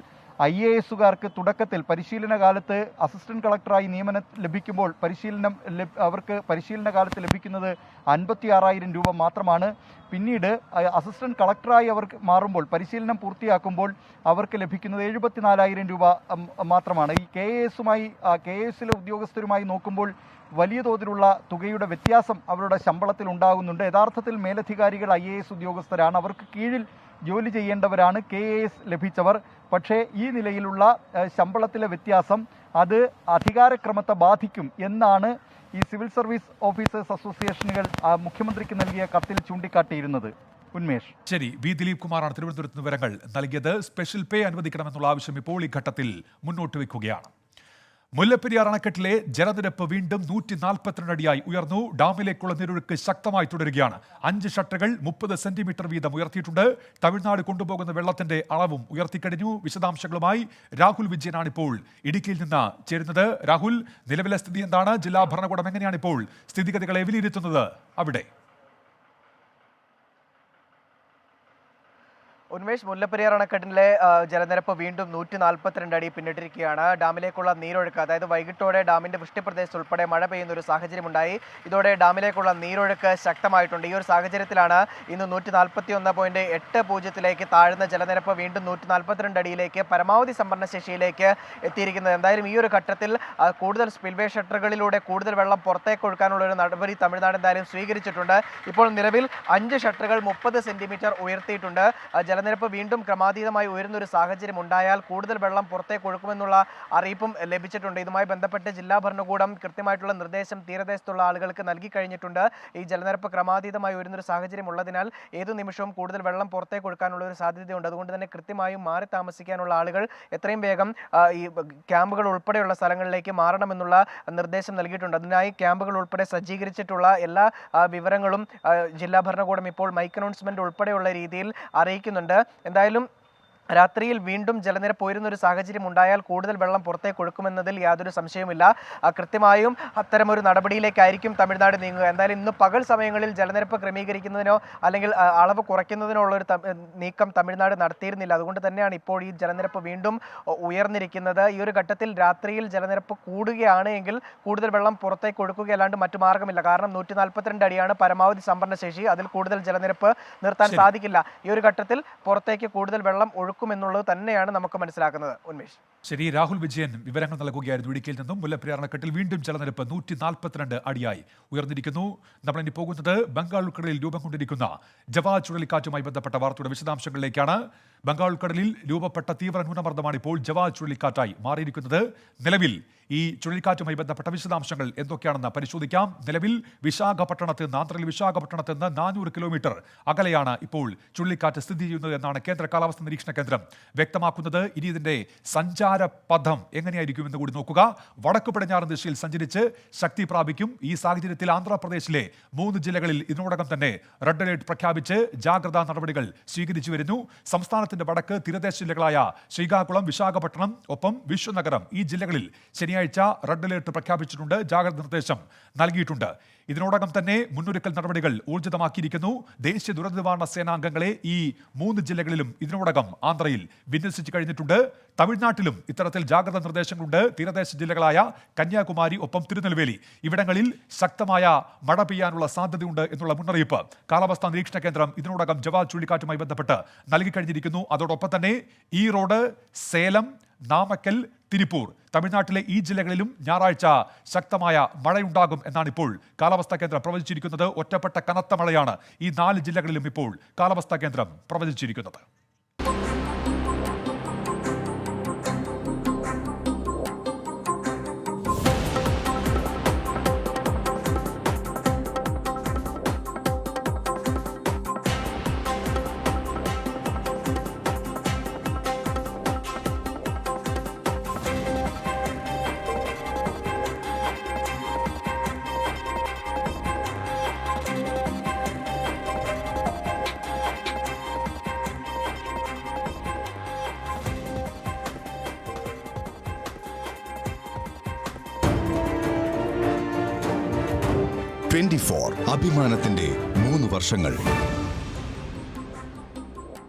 IASകാർക്ക് തുടക്കത്തിൽ പരിശീലന കാലത്ത് അസിസ്റ്റന്റ് കളക്ടറായി നിയമനം ലഭിക്കുമ്പോൾ അവർക്ക് പരിശീലന കാലത്ത് ലഭിക്കുന്നത് 56,000 രൂപ മാത്രമാണ്. പിന്നീട് അസിസ്റ്റന്റ് കളക്ടറായി അവർക്ക് മാറുമ്പോൾ പരിശീലനം പൂർത്തിയാക്കുമ്പോൾ അവർക്ക് ലഭിക്കുന്നത് 74,000 രൂപ മാത്രമാണ്. ഈ KASലെ ഉദ്യോഗസ്ഥരുമായി നോക്കുമ്പോൾ വലിയ തോതിലുള്ള തുകയുടെ വ്യത്യാസം അവരുടെ ശമ്പളത്തിൽ ഉണ്ടാകുന്നുണ്ട്. യഥാർത്ഥത്തിൽ മേലധികാരികൾ IAS ഉദ്യോഗസ്ഥരാണ്, അവർക്ക് കീഴിൽ ജോലി ചെയ്യേണ്ടവരാണ് KAS ലഭിച്ചവർ. പക്ഷേ ഈ നിലയിലുള്ള ശമ്പളത്തിലെ വ്യത്യാസം അത് അധികാരക്രമത്തെ ബാധിക്കും എന്നാണ് ഈ സിവിൽ സർവീസ് ഓഫീസേഴ്സ് അസോസിയേഷനുകൾ മുഖ്യമന്ത്രിക്ക് നൽകിയ കത്തിൽ ചൂണ്ടിക്കാട്ടിയിരുന്നത്. ഉന്മേഷ്. ശരി, വി ദിലീപ് കുമാറാണ് തിരുവനന്തപുരത്ത് നിന്ന് വിവരങ്ങൾ നൽകിയത്. സ്പെഷ്യൽ പേ അനുവദിക്കണമെന്നുള്ള ആവശ്യം ഇപ്പോൾ ഈ ഘട്ടത്തിൽ മുന്നോട്ട് വയ്ക്കുകയാണ്. മുല്ലപ്പെരിയാർ അണക്കെട്ടിലെ ജലനിരപ്പ് വീണ്ടും 142 അടിയായി ഉയർന്നു. ഡാമിലേക്കുള്ള നീരൊഴുക്ക് ശക്തമായി തുടരുകയാണ്. 5 ഷട്ടറുകൾ 30 സെന്റിമീറ്റർ വീതം ഉയർത്തിയിട്ടുണ്ട്. തമിഴ്നാട് കൊണ്ടുപോകുന്ന വെള്ളത്തിന്റെ അളവും ഉയർത്തിക്കഴിഞ്ഞു. വിശദാംശങ്ങളുമായി രാഹുൽ വിജയനാണ് ഇപ്പോൾ ഇടുക്കിയിൽ നിന്ന് ചേരുന്നത്. രാഹുൽ, നിലവിലെ സ്ഥിതി എന്താണ്? ജില്ലാ ഭരണകൂടം എങ്ങനെയാണ് ഇപ്പോൾ സ്ഥിതിഗതികളെ വിലയിരുത്തുന്നത് അവിടെ? ഉന്മേഷ്, മുല്ലപ്പെരിയാർ അണക്കെട്ടിലെ ജലനിരപ്പ് വീണ്ടും 142 അടി പിന്നിട്ടിരിക്കുകയാണ്. ഡാമിലേക്കുള്ള നീരൊഴുക്ക്, അതായത് വൈകിട്ടോടെ ഡാമിന്റെ വൃഷ്ടിപ്രദേശത്ത് ഉൾപ്പെടെ മഴ പെയ്യുന്ന ഒരു സാഹചര്യമുണ്ടായി. ഇതോടെ ഡാമിലേക്കുള്ള നീരൊഴുക്ക് ശക്തമായിട്ടുണ്ട്. ഈ ഒരു സാഹചര്യത്തിലാണ് ഇന്ന് 141.80 താഴ്ന്ന ജലനിരപ്പ് വീണ്ടും 142 അടിയിലേക്ക് പരമാവധി സംഭരണശേഷിയിലേക്ക് എത്തിയിരിക്കുന്നത്. എന്തായാലും ഈ ഒരു ഘട്ടത്തിൽ കൂടുതൽ സ്പിൽവേ ഷട്ടറുകളിലൂടെ കൂടുതൽ വെള്ളം പുറത്തേക്ക് ഒഴുക്കാനുള്ള ഒരു നടപടി തമിഴ്നാട് എന്തായാലും സ്വീകരിച്ചിട്ടുണ്ട്. ഇപ്പോൾ നിലവിൽ 5 ഷട്ടറുകൾ 30 സെന്റിമീറ്റർ ഉയർത്തിയിട്ടുണ്ട്. ജലനിരപ്പ് വീണ്ടും ക്രമാതീതമായി ഉയരുന്നൊരു സാഹചര്യം ഉണ്ടായാൽ കൂടുതൽ വെള്ളം പുറത്തേക്ക് ഒഴുക്കുമെന്നുള്ള അറിയിപ്പും ലഭിച്ചിട്ടുണ്ട്. ഇതുമായി ബന്ധപ്പെട്ട് ജില്ലാ ഭരണകൂടം കൃത്യമായിട്ടുള്ള നിർദ്ദേശം തീരദേശത്തുള്ള ആളുകൾക്ക് നൽകി കഴിഞ്ഞിട്ടുണ്ട്. ഈ ജലനിരപ്പ് ക്രമാതീതമായി ഉയരുന്നൊരു സാഹചര്യം ഉള്ളതിനാൽ ഏതു നിമിഷവും കൂടുതൽ വെള്ളം പുറത്തേക്ക് ഒഴുക്കാനുള്ള ഒരു സാധ്യതയുണ്ട്. അതുകൊണ്ട് തന്നെ കൃത്യമായും മാറി താമസിക്കാനുള്ള ആളുകൾ എത്രയും വേഗം ഈ ക്യാമ്പുകൾ ഉൾപ്പെടെയുള്ള സ്ഥലങ്ങളിലേക്ക് മാറണമെന്നുള്ള നിർദ്ദേശം നൽകിയിട്ടുണ്ട്. അതിനായി ക്യാമ്പുകൾ ഉൾപ്പെടെ സജ്ജീകരിച്ചിട്ടുള്ള എല്ലാ വിവരങ്ങളും ജില്ലാ ഭരണകൂടം ഇപ്പോൾ മൈക്ക് അനൗൺസ്മെന്റ് ഉൾപ്പെടെയുള്ള രീതിയിൽ അറിയിക്കുന്നുണ്ട്. എന്തായാലും രാത്രിയിൽ വീണ്ടും ജലനിരപ്പ് ഉയരുന്നൊരു സാഹചര്യം ഉണ്ടായാൽ കൂടുതൽ വെള്ളം പുറത്തേക്ക് ഒഴുക്കുമെന്നതിൽ യാതൊരു സംശയവുമില്ല. കൃത്യമായും അത്തരമൊരു നടപടിയിലേക്കായിരിക്കും തമിഴ്നാട് നീങ്ങുക. എന്തായാലും ഇന്ന് പകൽ സമയങ്ങളിൽ ജലനിരപ്പ് ക്രമീകരിക്കുന്നതിനോ അല്ലെങ്കിൽ അളവ് കുറയ്ക്കുന്നതിനോ ഉള്ളൊരു നീക്കം തമിഴ്നാട് നടത്തിയിരുന്നില്ല. അതുകൊണ്ട് തന്നെയാണ് ഇപ്പോൾ ഈ ജലനിരപ്പ് വീണ്ടും ഉയർന്നിരിക്കുന്നത്. ഈ ഒരു ഘട്ടത്തിൽ രാത്രിയിൽ ജലനിരപ്പ് കൂടുകയാണ് എങ്കിൽ കൂടുതൽ വെള്ളം പുറത്തേക്ക് ഒഴുക്കുകയല്ലാണ്ട് മറ്റു മാർഗമില്ല. കാരണം 142 അടിയാണ് പരമാവധി സംഭരണശേഷി. അതിൽ കൂടുതൽ ജലനിരപ്പ് നിർത്താൻ സാധിക്കില്ല. ഈ ഒരു ഘട്ടത്തിൽ പുറത്തേക്ക് കൂടുതൽ വെള്ളം എന്നുള്ളത് തന്നെയാണ് നമുക്ക് മനസ്സിലാക്കുന്നത്. ഉന്മേഷ്. ശരി, രാഹുൽ വിജയൻ വിവരങ്ങൾ നൽകുകയായിരുന്നു ഇടുക്കിയിൽ നിന്നും. മുല്ലപ്പെരിയാർ അണക്കെട്ടിൽ വീണ്ടും ജലനിരപ്പ് 142 അടിയായി ഉയർന്നിരിക്കുന്നു. നമ്മളിനി പോകുന്നത് ബംഗാൾ ഉൾക്കടലിൽ രൂപം കൊണ്ടിരിക്കുന്ന ജവാ ചുഴലിക്കാറ്റുമായി ബന്ധപ്പെട്ട വാർത്തയുടെ വിശദാംശങ്ങളിലേക്കാണ്. ബംഗാൾ ഉൾക്കടലിൽ രൂപപ്പെട്ട തീവ്ര ന്യൂനമർദ്ദമാണ് ഇപ്പോൾ ജവാ ചുഴലിക്കാറ്റായി മാറിയിരിക്കുന്നത്. നിലവിൽ ഈ ചുഴലിക്കാറ്റുമായി ബന്ധപ്പെട്ട വിശദാംശങ്ങൾ എന്തൊക്കെയാണെന്ന് പരിശോധിക്കാം. നിലവിൽ വിശാഖപട്ടണത്ത് നിന്ന്, ആന്ധ്രയിൽ വിശാഖപട്ടണത്ത് നിന്ന് 400 കിലോമീറ്റർ അകലെയാണ് ഇപ്പോൾ ചുഴലിക്കാറ്റ് സ്ഥിതി ചെയ്യുന്നത് എന്നാണ് കേന്ദ്ര കാലാവസ്ഥാ നിരീക്ഷണ കേന്ദ്രം വ്യക്തമാക്കുന്നത്. ഇനി ഇതിന്റെ സഞ്ചാരപഥം എങ്ങനെയായിരിക്കുമെന്ന് കൂടി നോക്കുക. വടക്കു പടിഞ്ഞാറൻ ദിശയിൽ സഞ്ചരിച്ച് ശക്തി പ്രാപിക്കും. ഈ സാഹചര്യത്തിൽ ആന്ധ്രാപ്രദേശിലെ 3 ജില്ലകളിൽ ഇതിനോടകം തന്നെ റെഡ് അലേർട്ട് പ്രഖ്യാപിച്ച് ജാഗ്രതാ നടപടികൾ സ്വീകരിച്ചു വരുന്നു. സംസ്ഥാനത്തിന്റെ വടക്ക് തീരദേശ ജില്ലകളായ ശ്രീകാകുളം, വിശാഖപട്ടണം, ഒപ്പം വിശ്വനഗരം, ഈ ജില്ലകളിൽ ശനിയാഴ്ച റെഡ് അലേർട്ട് പ്രഖ്യാപിച്ചിട്ടുണ്ട്, ജാഗ്രതാ നിർദ്ദേശം നൽകിയിട്ടുണ്ട്. ഇതിനോടകം തന്നെ മുന്നൊരുക്കൽ നടപടികൾ ഊർജിതമാക്കിയിരിക്കുന്നു. ദേശീയ ദുരന്ത നിവാരണ സേനാംഗങ്ങളെ ഈ 3 ജില്ലകളിലും ഇതിനോടകം ആന്ധ്രയിൽ വിന്യസിച്ചു കഴിഞ്ഞിട്ടുണ്ട്. തമിഴ്നാട്ടിലും ഇത്തരത്തിൽ ജാഗ്രതാ നിർദ്ദേശങ്ങളുണ്ട്. തീരദേശ ജില്ലകളായ കന്യാകുമാരി, ഒപ്പം തിരുനെൽവേലി, ഇവിടങ്ങളിൽ ശക്തമായ മഴ പെയ്യാനുള്ള സാധ്യതയുണ്ട് എന്നുള്ള മുന്നറിയിപ്പ് കാലാവസ്ഥാ നിരീക്ഷണ കേന്ദ്രം ഇതിനോടകം ജവാ ചുഴലിക്കാറ്റുമായി ബന്ധപ്പെട്ട് നൽകിക്കഴിഞ്ഞിരിക്കുന്നു. അതോടൊപ്പം തന്നെ ഈറോഡ്, സേലം, നാമക്കൽ, തിരുപ്പൂർ, തമിഴ്നാട്ടിലെ ഈ ജില്ലകളിലും ഞായറാഴ്ച ശക്തമായ മഴയുണ്ടാകും എന്നാണ് ഇപ്പോൾ കാലാവസ്ഥാ കേന്ദ്രം പ്രവചിച്ചിരിക്കുന്നത്. ഒറ്റപ്പെട്ട കനത്ത മഴയാണ് ഈ 4 ജില്ലകളിലും ഇപ്പോൾ കാലാവസ്ഥാ കേന്ദ്രം പ്രവചിച്ചിരിക്കുന്നത്. അഭിമാനത്തിന്റെ 3 വർഷങ്ങൾ.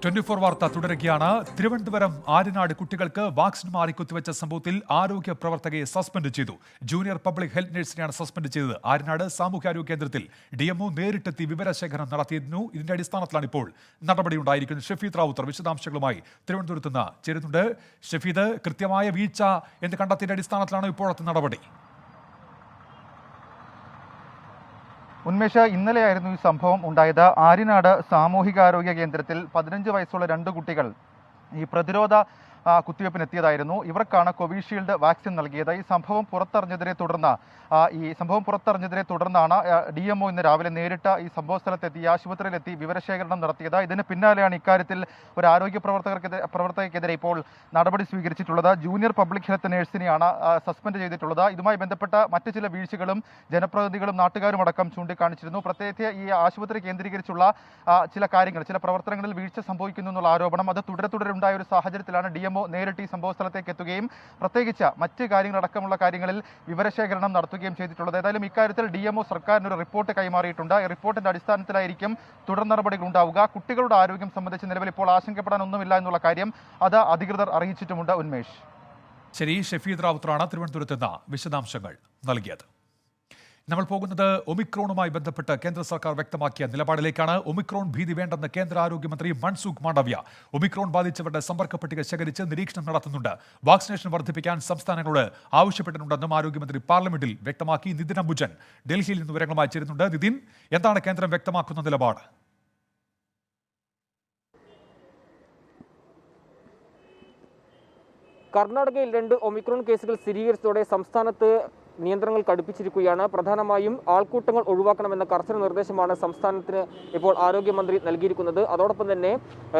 24 വാർത്ത തുടരുകയാണ്. തിരുവനന്തപുരം ആര്യനാട് കുട്ടികൾക്ക് വാക്സിൻ മാറി കുത്തിവെച്ച സംഭവത്തിൽ ആരോഗ്യ പ്രവർത്തകയെ സസ്പെൻഡ് ചെയ്തു. ജൂനിയർ പബ്ലിക് ഹെൽത്ത് നഴ്സിനെയാണ് സസ്പെൻഡ് ചെയ്തത്. ആര്യനാട് സാമൂഹ്യാരോഗ്യ കേന്ദ്രത്തിൽ DMO നേരിട്ടെത്തി വിവരശേഖരണം നടത്തിയിരുന്നു. ഇതിന്റെ അടിസ്ഥാനത്തിലാണ് ഇപ്പോൾ നടപടിയുണ്ടായിരിക്കുന്നത്. ഷഫീദ് റാവുത്തർ വിശദാംശങ്ങളുമായി തിരുവനന്തപുരത്ത് നിന്ന് ചേരുന്നുണ്ട്. ഷഫീദ്, കൃത്യമായ വീഴ്ച എന്ന് കണ്ടെത്തിയ അടിസ്ഥാനത്തിലാണ് ഇപ്പോഴത്തെ നടപടി? ഉന്മേഷ, ഇന്നലെയായിരുന്നു ഈ സംഭവം ഉണ്ടായത്. ആര്യനാട് സാമൂഹികാരോഗ്യ കേന്ദ്രത്തിൽ 15 വയസ്സുള്ള 2 കുട്ടികൾ ഈ പ്രതിരോധ കുത്തിവയ്പ്പിനെത്തിയതായിരുന്നു. ഇവർക്കാണ് കോവിഷീൽഡ് വാക്സിൻ നൽകിയത്. ഈ സംഭവം പുറത്തറിഞ്ഞതിനെ തുടർന്നാണ് DMO ഇന്ന് രാവിലെ നേരിട്ട് ഈ സംഭവ സ്ഥലത്തെത്തി ആശുപത്രിയിലെത്തി വിവരശേഖരണം നടത്തിയത്. ഇതിന് പിന്നാലെയാണ് ഇക്കാര്യത്തിൽ ഒരു ആരോഗ്യ പ്രവർത്തകർക്കെതിരെ ഇപ്പോൾ നടപടി സ്വീകരിച്ചിട്ടുള്ളത്. ജൂനിയർ പബ്ലിക് ഹെൽത്ത് നഴ്സിനെയാണ് സസ്പെൻഡ് ചെയ്തിട്ടുള്ളത്. ഇതുമായി ബന്ധപ്പെട്ട മറ്റു ചില വീഴ്ചകളും ജനപ്രതിനിധികളും നാട്ടുകാരും അടക്കം ചൂണ്ടിക്കാണിച്ചിരുന്നു. പ്രത്യേകിച്ച് ഈ ആശുപത്രി കേന്ദ്രീകരിച്ചുള്ള ചില പ്രവർത്തനങ്ങളിൽ വീഴ്ച സംഭവിക്കുന്നു എന്നുള്ള ആരോപണം അത് തുടരെ ഉണ്ടായ ഒരു സാഹചര്യത്തിലാണ് DMO നേരിട്ട് ഈ സംഭവ സ്ഥലത്തേക്ക് എത്തുകയും പ്രത്യേകിച്ച് മറ്റ് കാര്യങ്ങളടക്കമുള്ള കാര്യങ്ങളിൽ വിവരശേഖരണം നടത്തുകയും ചെയ്തിട്ടുള്ളത്. ഏതായാലും ഇക്കാര്യത്തിൽ DMO സർക്കാരിന് ഒരു റിപ്പോർട്ട് കൈമാറിയിട്ടുണ്ട്. ഈ റിപ്പോർട്ടിന്റെ അടിസ്ഥാനത്തിലായിരിക്കും തുടർ നടപടികൾ ഉണ്ടാവുക. കുട്ടികളുടെ ആരോഗ്യം സംബന്ധിച്ച് നിലവിൽ ഇപ്പോൾ ആശങ്കപ്പെടാനൊന്നുമില്ല എന്നുള്ള കാര്യം അത് അധികൃതർ അറിയിച്ചിട്ടുമുണ്ട്. ഉന്മേഷ്, ശരി. ഷഫീദ് റാവുത്തറാണ് തിരുവനന്തപുരത്ത് നിന്ന് വിശദാംശങ്ങൾ നൽകിയത്. നമ്മൾ പോകുന്നത് ഒമിക്രോണുമായി ബന്ധപ്പെട്ട് കേന്ദ്ര സർക്കാർ വ്യക്തമാക്കിയ നിലപാടിലേക്കാണ്. ഒമിക്രോൺ ഭീതി വേണ്ടെന്ന് കേന്ദ്ര ആരോഗ്യമന്ത്രി മൻസുഖ് മാണ്ഡവ്യ. ഒമിക്രോൺ ബാധിച്ചവരുടെ സമ്പർക്ക പട്ടിക ശേഖരിച്ച് നിരീക്ഷണം നടത്തുന്നുണ്ട്. വാക്സിനേഷൻ വർദ്ധിപ്പിക്കാൻ സംസ്ഥാനങ്ങളോട് ആവശ്യപ്പെട്ടിട്ടുണ്ടെന്നും ആരോഗ്യമന്ത്രി പാർലമെന്റിൽ വ്യക്തമാക്കി. നിതിൻ അംബുജൻ ഡൽഹിയിൽ നിന്ന് വിവരങ്ങളുമായി ചേരുന്നുണ്ട്. നിതിൻ, എന്താണ് കേന്ദ്രം വ്യക്തമാക്കുന്ന നിലപാട്? കർണാടകയിൽ 2 ഒമിക്രോൺ കേസുകൾ സ്ഥിരീകരിച്ചതോടെ സംസ്ഥാനത്ത് നിയന്ത്രണങ്ങൾ കടുപ്പിച്ചിരിക്കുകയാണ്. പ്രധാനമായും ആൾക്കൂട്ടങ്ങൾ ഒഴിവാക്കണമെന്ന കർശന നിർദ്ദേശമാണ് സംസ്ഥാനത്തിന് ഇപ്പോൾ ആരോഗ്യമന്ത്രി നൽകിയിരിക്കുന്നത്. അതോടൊപ്പം തന്നെ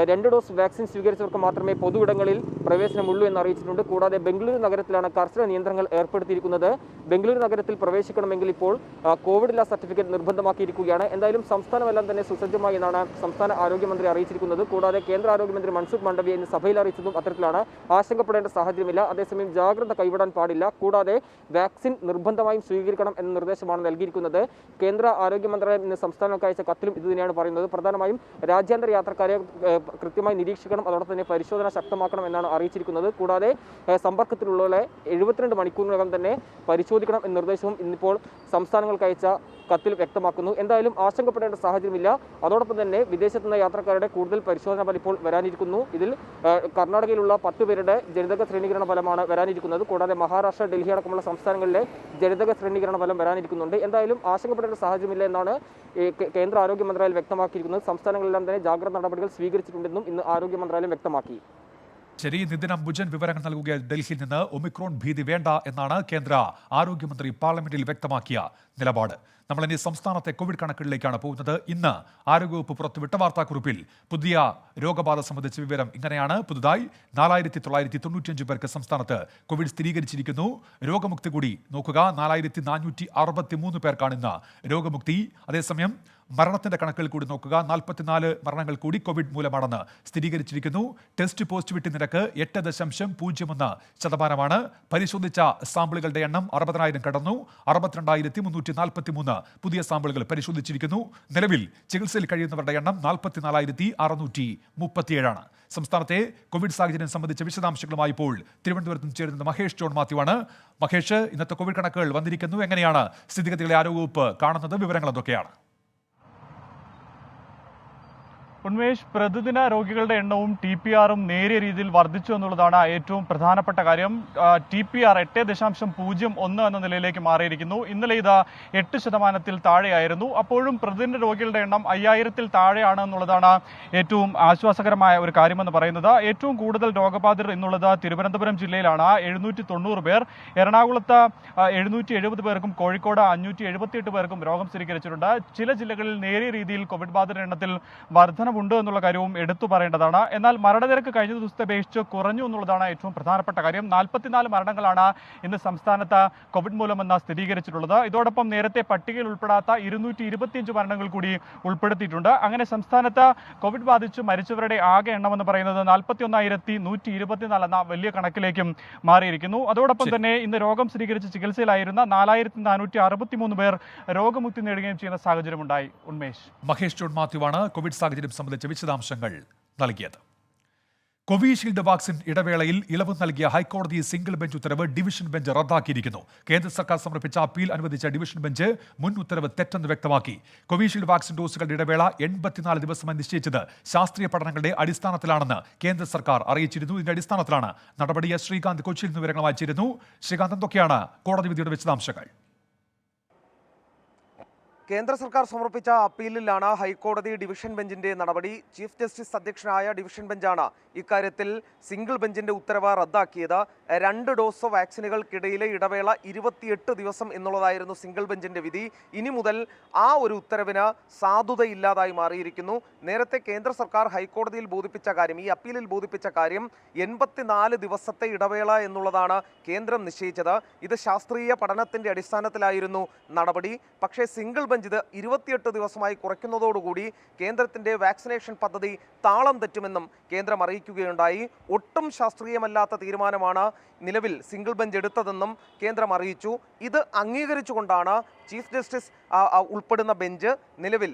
2 ഡോസ് വാക്സിൻ സ്വീകരിച്ചവർക്ക് മാത്രമേ പൊതുവിടങ്ങളിൽ പ്രവേശനമുള്ളൂ എന്ന് അറിയിച്ചിട്ടുണ്ട്. കൂടാതെ ബംഗളൂരു നഗരത്തിലാണ് കർശന നിയന്ത്രണങ്ങൾ ഏർപ്പെടുത്തിയിരിക്കുന്നത്. ബംഗളൂരു നഗരത്തിൽ പ്രവേശിക്കണമെങ്കിൽ ഇപ്പോൾ കോവിഡ് സർട്ടിഫിക്കറ്റ് നിർബന്ധമാക്കിയിരിക്കുകയാണ്. എന്തായാലും സംസ്ഥാനമെല്ലാം തന്നെ സുസജ്ജമായി എന്നാണ് സംസ്ഥാന ആരോഗ്യമന്ത്രി അറിയിച്ചിരിക്കുന്നത്. കൂടാതെ കേന്ദ്ര ആരോഗ്യമന്ത്രി മൻസുഖ് മാണ്ഡവ്യ ഇന്ന് സഭയിൽ അറിയിച്ചതും അത്തരത്തിലാണ്. ആശങ്കപ്പെടേണ്ട സാഹചര്യമില്ല. അതേസമയം ജാഗ്രത കൈവിടാൻ പാടില്ല. കൂടാതെ വാക്സിൻ നിർബന്ധമായും സ്വീകരിക്കണം എന്ന നിർദ്ദേശമാണ് നൽകിയിരിക്കുന്നത്. കേന്ദ്ര ആരോഗ്യ മന്ത്രാലയം ഇന്ന് സംസ്ഥാനങ്ങൾക്ക് അയച്ച കത്തിലും ഇത് തന്നെയാണ് പറയുന്നത്. പ്രധാനമായും രാജ്യാന്തര യാത്രക്കാരെ കൃത്യമായി നിരീക്ഷിക്കണം, അതോടൊപ്പം തന്നെ പരിശോധന ശക്തമാക്കണം എന്നാണ് അറിയിച്ചിരിക്കുന്നത്. കൂടാതെ സമ്പർക്കത്തിലുള്ളവരെ 72 മണിക്കൂറിനകം തന്നെ പരിശോധിക്കണം എന്ന നിർദ്ദേശവും ഇന്നിപ്പോൾ സംസ്ഥാനങ്ങൾക്ക് അയച്ച കത്തിൽ വ്യക്തമാക്കുന്നു. എന്തായാലും ആശങ്കപ്പെടേണ്ട സാഹചര്യമില്ല. അതോടൊപ്പം തന്നെ വിദേശത്തു നിന്ന് യാത്രക്കാരുടെ കൂടുതൽ പരിശോധന ഫലം ഇപ്പോൾ വരാനിരിക്കുന്നു. ഇതിൽ കർണാടകയിലുള്ള 10 പേരുടെ ജനിതക ശ്രേണീകരണ ഫലമാണ് വരാനിരിക്കുന്നത്. കൂടാതെ മഹാരാഷ്ട്ര, ഡൽഹി അടക്കമുള്ള സംസ്ഥാനങ്ങളിലെ ജനിതക ശ്രേണീകരണ ഫലം വരാനിരിക്കുന്നുണ്ട്. എന്തായാലും ആശങ്കപ്പെടേണ്ട സാഹചര്യമില്ല എന്നാണ് കേന്ദ്ര ആരോഗ്യ മന്ത്രാലയം വ്യക്തമാക്കിയിരിക്കുന്നത്. സംസ്ഥാനങ്ങളെല്ലാം തന്നെ ജാഗ്രത നടപടികൾ സ്വീകരിച്ചിട്ടുണ്ടെന്നും ഇന്ന് ആരോഗ്യ മന്ത്രാലയം വ്യക്തമാക്കി. ശരി, നിതിൻ അംബുജൻ വിവരങ്ങൾ നൽകുക ഡൽഹിയിൽ നിന്ന്. ഒമിക്രോൺ ഭീതി വേണ്ട എന്നാണ് കേന്ദ്ര ആരോഗ്യമന്ത്രി പാർലമെന്റിൽ വ്യക്തമാക്കിയ നിലപാട്. നമ്മളിനി സംസ്ഥാനത്തെ കോവിഡ് കണക്കുകളിലേക്കാണ് പോകുന്നത്. ഇന്ന് ആരോഗ്യവകുപ്പ് പുറത്തുവിട്ട വാർത്താക്കുറിപ്പിൽ പുതിയ രോഗബാധ സംബന്ധിച്ച വിവരം ഇങ്ങനെയാണ്. പുതുതായി 4995 പേർക്ക് സംസ്ഥാനത്ത് കോവിഡ് സ്ഥിരീകരിച്ചിരിക്കുന്നു. രോഗമുക്തി കൂടി നോക്കുക. 4463 പേർക്കാണ് ഇന്ന് രോഗമുക്തി. അതേസമയം മരണത്തിന്റെ കണക്കുകൾ കൂടി നോക്കുക. 44 മരണങ്ങൾ കൂടി കോവിഡ് മൂലമാണെന്ന് സ്ഥിരീകരിച്ചിരിക്കുന്നു. ടെസ്റ്റ് പോസിറ്റിവിറ്റി നിരക്ക് 8.01%. പരിശോധിച്ച സാമ്പിളുകളുടെ എണ്ണം 60,000 കടന്നു. 62,343 പുതിയ സാമ്പിളുകൾ പരിശോധിച്ചിരിക്കുന്നു. നിലവിൽ ചികിത്സയിൽ കഴിയുന്നവരുടെ എണ്ണം 44,637. സംസ്ഥാനത്തെ കോവിഡ് സാഹചര്യം സംബന്ധിച്ച വിശദാംശങ്ങളുമായി ഇപ്പോൾ തിരുവനന്തപുരത്ത് നിന്ന് ചേരുന്നത് മഹേഷ് ജോൺ മാത്യു ആണ്. മഹേഷ്, ഇന്നത്തെ കോവിഡ് കണക്കുകൾ വന്നിരിക്കുന്നു. എങ്ങനെയാണ് സ്ഥിതിഗതികളെ ആരോഗ്യവകുപ്പ് കാണുന്നത്? വിവരങ്ങൾ എന്തൊക്കെയാണ്? ഉന്മേഷ്, പ്രതിദിന രോഗികളുടെ എണ്ണവും TPR-ഉം നേരിയ രീതിയിൽ വർദ്ധിച്ചു എന്നുള്ളതാണ് ഏറ്റവും പ്രധാനപ്പെട്ട കാര്യം. TPR 8.01 എന്ന നിലയിലേക്ക് മാറിയിരിക്കുന്നു. ഇന്നലെ ഇത് 8% താഴെയായിരുന്നു. അപ്പോഴും പ്രതിദിന രോഗികളുടെ എണ്ണം 5000-ൽ താഴെയാണ് എന്നുള്ളതാണ് ഏറ്റവും ആശ്വാസകരമായ ഒരു കാര്യമെന്ന് പറയുന്നത്. ഏറ്റവും കൂടുതൽ രോഗബാധിതർ എന്നുള്ളത് തിരുവനന്തപുരം ജില്ലയിലാണ്, 790 പേർ. എറണാകുളത്ത് 770 പേർക്കും കോഴിക്കോട് 578 പേർക്കും രോഗം സ്ഥിരീകരിച്ചിട്ടുണ്ട്. ചില ജില്ലകളിൽ നേരിയ രീതിയിൽ കോവിഡ് ബാധിതരുടെ എണ്ണത്തിൽ വർധന ഉണ്ട് എന്നുള്ള കാര്യവും എടുത്തു പറയേണ്ടതാണ്. എന്നാൽ മരണനിരക്ക് കഴിഞ്ഞ ദിവസത്തെ അപേക്ഷിച്ച് കുറഞ്ഞു എന്നുള്ളതാണ് ഏറ്റവും പ്രധാനപ്പെട്ട കാര്യം. 44 മരണങ്ങളാണ് ഇന്ന് സംസ്ഥാനത്ത് കോവിഡ് മൂലമെന്ന് സ്ഥിരീകരിച്ചിട്ടുള്ളത്. ഇതോടൊപ്പം നേരത്തെ പട്ടികയിൽ ഉൾപ്പെടാത്ത 225 മരണങ്ങൾ കൂടി ഉൾപ്പെടുത്തിയിട്ടുണ്ട്. അങ്ങനെ സംസ്ഥാനത്ത് കോവിഡ് ബാധിച്ച് മരിച്ചവരുടെ ആകെ എണ്ണമെന്ന് പറയുന്നത് 41,124 എന്ന വലിയ കണക്കിലേക്കും മാറിയിരിക്കുന്നു. അതോടൊപ്പം തന്നെ ഇന്ന് രോഗം സ്ഥിരീകരിച്ച് ചികിത്സയിലായിരുന്ന 4,463 പേർ രോഗമുക്തി നേടുകയും ചെയ്യുന്ന സാഹചര്യമുണ്ടായി. ഉന്മേഷ്, മഹേഷ് ജോൺ മാത്യുവാണ് കോവിഡ് സാഹചര്യം സംബന്ധിച്ച വിശദാംശങ്ങൾ നൽകിയത്. കോവിഷീൽഡ് വാക്സിൻ ഇടവേളയിൽ ഇളവ് നൽകിയ ഹൈക്കോടതി സിംഗിൾ ബെഞ്ച് ഉത്തരവ് ഡിവിഷൻ ബെഞ്ച് റദ്ദാക്കിയിരിക്കുന്നു. കേന്ദ്ര സർക്കാർ സമർപ്പിച്ച അപ്പീൽ അനുവദിച്ച ഡിവിഷൻ ബെഞ്ച് മുൻ ഉത്തരവ് തെറ്റെന്ന് വ്യക്തമാക്കി. കോവിഷീൽഡ് വാക്സിൻ ഡോസുകളുടെ ഇടവേള 84 ദിവസമായി നിശ്ചയിച്ചത് ശാസ്ത്രീയ പഠനങ്ങളുടെ അടിസ്ഥാനത്തിലാണെന്ന് കേന്ദ്ര സർക്കാർ അറിയിച്ചിരുന്നു. ഇതിന്റെ അടിസ്ഥാനത്തിലാണ് നടപടി. ശ്രീകാന്ത് കൊച്ചിയിൽ നിന്ന് വിവരങ്ങൾ വായിച്ചിരുന്നു. ശ്രീകാന്ത്, എന്തൊക്കെയാണ് കോടതി വിധിയുടെ വിശദാംശങ്ങൾ? കേന്ദ്ര സർക്കാർ സമർപ്പിച്ച അപ്പീലിലാണ് ഹൈക്കോടതി ഡിവിഷൻ ബെഞ്ചിന്റെ നടപടി. ചീഫ് ജസ്റ്റിസ് അധ്യക്ഷനായ ഡിവിഷൻ ബെഞ്ചാണ് ഇക്കാര്യത്തിൽ സിംഗിൾ ബെഞ്ചിന്റെ ഉത്തരവ് റദ്ദാക്കിയത്. 2 ഡോസ് വാക്സിനുകൾക്കിടയിലെ ഇടവേള 28 ദിവസം എന്നുള്ളതായിരുന്നു സിംഗിൾ ബെഞ്ചിന്റെ വിധി. ഇനി മുതൽ ആ ഒരു ഉത്തരവിന് സാധുതയില്ലാതായി മാറിയിരിക്കുന്നു. നേരത്തെ കേന്ദ്ര സർക്കാർ ഹൈക്കോടതിയിൽ ബോധിപ്പിച്ച കാര്യം, ഈ അപ്പീലിൽ ബോധിപ്പിച്ച കാര്യം 84 ദിവസത്തെ ഇടവേള എന്നുള്ളതാണ് കേന്ദ്രം നിശ്ചയിച്ചത്. ഇത് ശാസ്ത്രീയ പഠനത്തിന്റെ അടിസ്ഥാനത്തിലായിരുന്നു നടപടി. പക്ഷേ സിംഗിൾ ബെഞ്ച് ഇത് 28 ദിവസമായി കുറയ്ക്കുന്നതോടുകൂടി കേന്ദ്രത്തിന്റെ വാക്സിനേഷൻ പദ്ധതി താളം തെറ്റുമെന്നും കേന്ദ്രം അറിയിക്കുകയുണ്ടായി. ഒട്ടും ശാസ്ത്രീയമല്ലാത്ത തീരുമാനമാണ് നിലവിൽ സിംഗിൾ ബെഞ്ച് എടുത്തതെന്നും കേന്ദ്രം അറിയിച്ചു. ഇത് അംഗീകരിച്ചുകൊണ്ടാണ് ചീഫ് ജസ്റ്റിസ് ഉൾപ്പെടുന്ന ബെഞ്ച് നിലവിൽ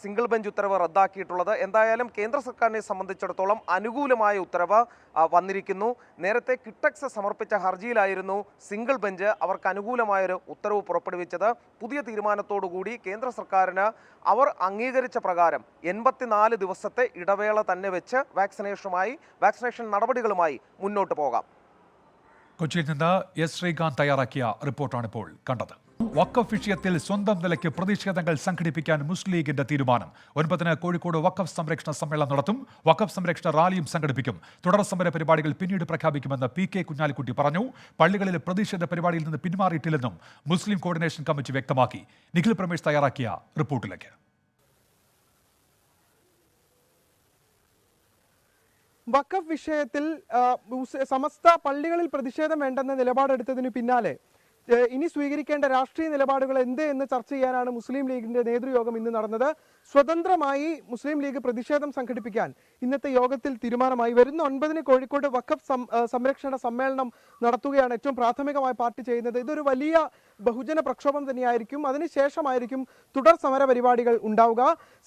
സിംഗിൾ ബെഞ്ച് ഉത്തരവ് റദ്ദാക്കിയിട്ടുള്ളത്. എന്തായാലും കേന്ദ്ര സർക്കാരിനെ സംബന്ധിച്ചിടത്തോളം അനുകൂലമായ ഉത്തരവ് വന്നിരിക്കുന്നു. നേരത്തെ കിറ്റക്സ് സമർപ്പിച്ച ഹർജിയിലായിരുന്നു സിംഗിൾ ബെഞ്ച് അവർക്ക് അനുകൂലമായൊരു ഉത്തരവ് പുറപ്പെടുവിച്ചത്. പുതിയ തീരുമാനത്തോടുകൂടി കേന്ദ്ര സർക്കാരിന് അവർ അംഗീകരിച്ച പ്രകാരം 84 ദിവസത്തെ ഇടവേള തന്നെ വെച്ച് വാക്സിനേഷൻ നടപടികളുമായി മുന്നോട്ട് പോകാം. കൊച്ചിയിൽ നിന്ന് എസ് ശ്രീകാന്ത് തയ്യാറാക്കിയ റിപ്പോർട്ടാണ് ഇപ്പോൾ കണ്ടത്. വഖഫ് വിഷയത്തിൽ സ്വന്തം നിലയ്ക്ക് പ്രതിഷേധങ്ങൾ സംഘടിപ്പിക്കാൻ മുസ്ലിം ലീഗിന്റെ തീരുമാനം. 9-ന് കോഴിക്കോട് വഖഫ് സംരക്ഷണ സമ്മേളനം നടത്തും. വഖഫ് സംരക്ഷണ റാലിയും സംഘടിപ്പിക്കും. തുടർ സമര പരിപാടികൾ പിന്നീട് പ്രഖ്യാപിക്കുമെന്ന് പി.കെ. കുഞ്ഞാലിക്കുട്ടി പറഞ്ഞു. പള്ളികളിലെ പ്രതിഷേധ പരിപാടിയിൽ നിന്ന് പിന്മാറിയിട്ടില്ലെന്നും മുസ്ലിം കോർഡിനേഷൻ കമ്മിറ്റി വ്യക്തമാക്കി. നിഖിൽ പ്രമേഷ് തയ്യാറാക്കിയ റിപ്പോർട്ടിലേക്ക്. വഖഫ് വിഷയത്തിൽ സമസ്ത പള്ളികളിൽ പ്രതിഷേധം വേണ്ടെന്ന നിലപാടെടുത്തതിന് പിന്നാലെ ഇനി സ്വീകരിക്കേണ്ട രാഷ്ട്രീയ നിലപാടുകൾ എന്ത് എന്ന് ചർച്ച ചെയ്യാനാണ് മുസ്ലിം ലീഗിന്റെ നേതൃയോഗം ഇന്ന് നടന്നത്. സ്വതന്ത്രമായി മുസ്ലിം ലീഗ് പ്രതിഷേധം സംഘടിപ്പിക്കാൻ ഇന്നത്തെ യോഗത്തിൽ തീരുമാനമായി. വരുന്ന 9-ന് കോഴിക്കോട് വഖഫ് സംരക്ഷണ സമ്മേളനം നടത്തുകയാണ് ഏറ്റവും പ്രാഥമികമായി പാർട്ടി ചെയ്യുന്നത്. ഇതൊരു വലിയ ബഹുജന പ്രക്ഷോഭം തന്നെയായിരിക്കും. അതിനുശേഷമായിരിക്കും തുടർ സമര പരിപാടികൾ ഉണ്ടാവുക.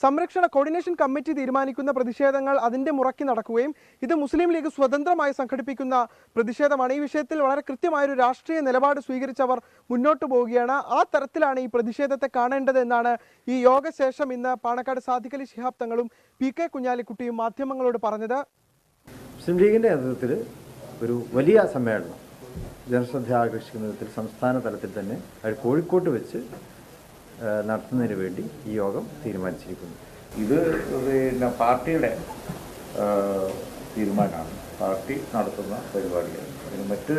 സംരക്ഷണ കോർഡിനേഷൻ കമ്മിറ്റി തീരുമാനിക്കുന്ന പ്രതിഷേധങ്ങൾ അതിന്റെ മുറയ്ക്ക് നടക്കുകയും ഇത് മുസ്ലിം ലീഗ് സ്വതന്ത്രമായി സംഘടിപ്പിക്കുന്ന പ്രതിഷേധമാണ്. ഈ വിഷയത്തിൽ വളരെ കൃത്യമായൊരു രാഷ്ട്രീയ നിലപാട് സ്വീകരിച്ചവർ മുന്നോട്ട് പോവുകയാണ്. ആ തരത്തിലാണ് ഈ പ്രതിഷേധത്തെ കാണേണ്ടത് എന്നാണ് ഈ യോഗശേഷം ഇന്ന് പാണക്കാട് സാദിഖ് അലി ശിഹാബ് തങ്ങളും പി.കെ. കുഞ്ഞാലിക്കുട്ടിയും മാധ്യമങ്ങളോട് പറഞ്ഞത്. മുസ്ലിം ലീഗിന്റെ നേതൃത്വത്തിൽ ഒരു വലിയ സമ്മേളനം ജനശ്രദ്ധ ആകർഷിക്കുന്ന വിധത്തിൽ സംസ്ഥാന തലത്തിൽ തന്നെ കോഴിക്കോട്ട് വെച്ച് നടത്തുന്നതിന് വേണ്ടി ഈ യോഗം തീരുമാനിച്ചിരിക്കുന്നു. ഇത് പിന്നെ പാർട്ടിയുടെ തീരുമാനമാണ്, പാർട്ടി നടത്തുന്ന പരിപാടിയാണ്. അതിന് മറ്റ്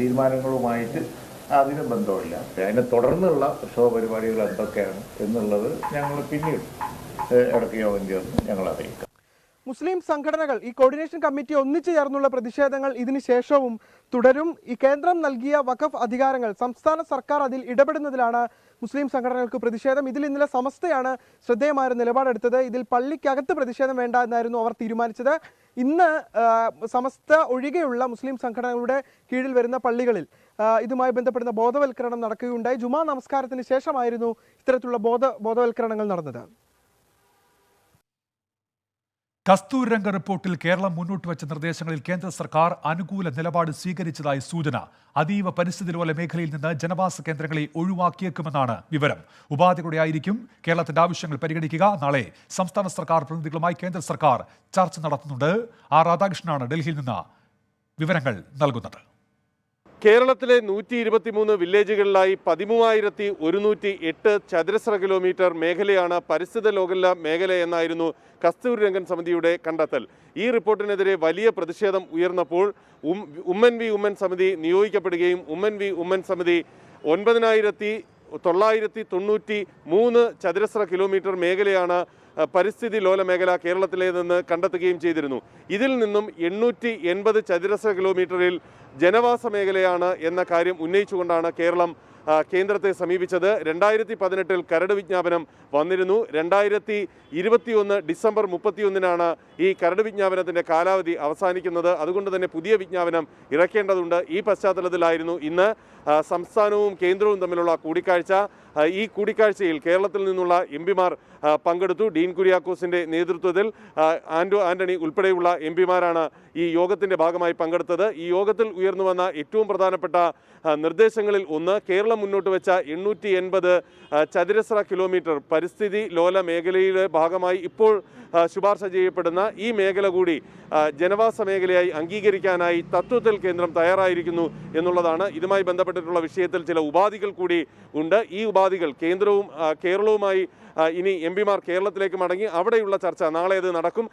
തീരുമാനങ്ങളുമായിട്ട് അതിന് ബന്ധമില്ല. അതിനെ തുടർന്നുള്ള പ്രക്ഷോഭ പരിപാടികൾ എന്തൊക്കെയാണ് എന്നുള്ളത് ഞങ്ങൾ പിന്നീട് ഇടയ്ക്ക് യോഗം ചേർന്ന് ഞങ്ങൾ അറിയിക്കാം. മുസ്ലിം സംഘടനകൾ ഈ കോർഡിനേഷൻ കമ്മിറ്റി ഒന്നിച്ചു ചേർന്നുള്ള പ്രതിഷേധങ്ങൾ ഇതിനു ശേഷവും തുടരും. ഈ കേന്ദ്രം നൽകിയ വഖഫ് അധികാരങ്ങൾ സംസ്ഥാന സർക്കാർ അതിൽ ഇടപെടുന്നതിലാണ് മുസ്ലിം സംഘടനകൾക്ക് പ്രതിഷേധം. ഇതിൽ ഇന്നലെ സമസ്തയാണ് ശ്രദ്ധേയമായ നിലപാടെടുത്തത്. ഇതിൽ പള്ളിക്കകത്ത് പ്രതിഷേധം വേണ്ട എന്നായിരുന്നു അവർ തീരുമാനിച്ചത്. ഇന്ന് സമസ്ത ഒഴികെയുള്ള മുസ്ലിം സംഘടനകളുടെ കീഴിൽ വരുന്ന പള്ളികളിൽ ഇതുമായി ബന്ധപ്പെടുന്ന ബോധവൽക്കരണം നടക്കുകയുണ്ടായി. ജുമാ നമസ്കാരത്തിന് ശേഷമായിരുന്നു ഇത്തരത്തിലുള്ള ബോധവൽക്കരണങ്ങൾ നടന്നത്. കസ്തൂരിരംഗ റിപ്പോർട്ടിൽ കേരളം മുന്നോട്ട് വെച്ച നിർദ്ദേശങ്ങളിൽ കേന്ദ്ര സർക്കാർ അനുകൂല നിലപാട് സ്വീകരിച്ചതായി സൂചന. അതീവ പരിസ്ഥിതി ലോല മേഖലയിൽ നിന്ന് ജനവാസ കേന്ദ്രങ്ങളെ ഒഴിവാക്കിയേക്കുമെന്നാണ് വിവരം. ഉപാധികളുടെ ആയിരിക്കും കേരളത്തിന്റെ ആവശ്യങ്ങൾ പരിഗണിക്കുക. നാളെ സംസ്ഥാന സർക്കാർ പ്രതിനിധികളുമായി കേന്ദ്ര സർക്കാർ ചർച്ച നടത്തുന്നുണ്ട്. ആർ രാധാകൃഷ്ണനാണ് ഡൽഹിയിൽ നിന്ന് വിവരങ്ങൾ നൽകുന്നത്. കേരളത്തിലെ 123 വില്ലേജുകളിലായി 13,108 ചതുരശ്ര കിലോമീറ്റർ മേഖലയാണ് പരിസ്ഥിതി ലോല മേഖല എന്നായിരുന്നു കസ്തൂരിരംഗൻ സമിതിയുടെ കണ്ടെത്തൽ. ഈ റിപ്പോർട്ടിനെതിരെ വലിയ പ്രതിഷേധം ഉയർന്നപ്പോൾ ഉമ്മൻ വി ഉമ്മൻ സമിതി നിയോഗിക്കപ്പെടുകയും ഉമ്മൻ വി ഉമ്മൻ സമിതി 9,993 ചതുരശ്ര കിലോമീറ്റർ മേഖലയാണ് പരിസ്ഥിതി ലോല മേഖല കേരളത്തിലേതെന്ന് കണ്ടെത്തുകയും ചെയ്തിരുന്നു. ഇതിൽ നിന്നും 880 ചതുരശ്ര കിലോമീറ്ററിൽ ജനവാസ മേഖലയാണ് എന്ന കാര്യം ഉന്നയിച്ചുകൊണ്ടാണ് കേരളം കേന്ദ്രത്തെ സമീപിച്ചത്. 2018 കരട് വിജ്ഞാപനം വന്നിരുന്നു. 2021 ഡിസംബർ 31 ഈ കരട് വിജ്ഞാപനത്തിൻ്റെ കാലാവധി അവസാനിക്കുന്നത്. അതുകൊണ്ട് തന്നെ പുതിയ വിജ്ഞാപനം ഇറക്കേണ്ടതുണ്ട്. ഈ പശ്ചാത്തലത്തിലായിരുന്നു ഇന്ന് സംസ്ഥാനവും കേന്ദ്രവും തമ്മിലുള്ള കൂടിക്കാഴ്ച. ഈ കൂടിക്കാഴ്ചയിൽ കേരളത്തിൽ നിന്നുള്ള എംപിമാർ പങ്കെടുത്തു. ഡീൻ കുര്യാക്കോസിൻ്റെ നേതൃത്വത്തിൽ ആന്റണി ഉൾപ്പെടെയുള്ള എംപിമാരാണ് ഈ യോഗത്തിൻ്റെ ഭാഗമായി പങ്കെടുത്തത്. ഈ യോഗത്തിൽ ഉയർന്നു വന്ന ഏറ്റവും പ്രധാനപ്പെട്ട നിർദ്ദേശങ്ങളിൽ ഒന്ന്, കേരളം മുന്നോട്ട് വെച്ച 880 ചതുരശ്ര കിലോമീറ്റർ പരിസ്ഥിതി ലോല മേഖലയുടെ ഭാഗമായി ഇപ്പോൾ ശുപാർശ ചെയ്യപ്പെടുന്ന ഈ മേഖല കൂടി ജനവാസ മേഖലയായി അംഗീകരിക്കാനായി തത്വത്തിൽ കേന്ദ്രം തയ്യാറായിരിക്കുന്നു എന്നുള്ളതാണ്. ഇതുമായി ബന്ധപ്പെട്ടിട്ടുള്ള വിഷയത്തിൽ ചില ഉപാധികൾ കൂടി ഉണ്ട്. ഈ ഉപാധികൾ കേരളവുമായി ഇനി എംപിമാർ കേരളത്തിലേക്ക് മടങ്ങി അവിടെയുള്ള ചർച്ച നാളെ അത് നടക്കും.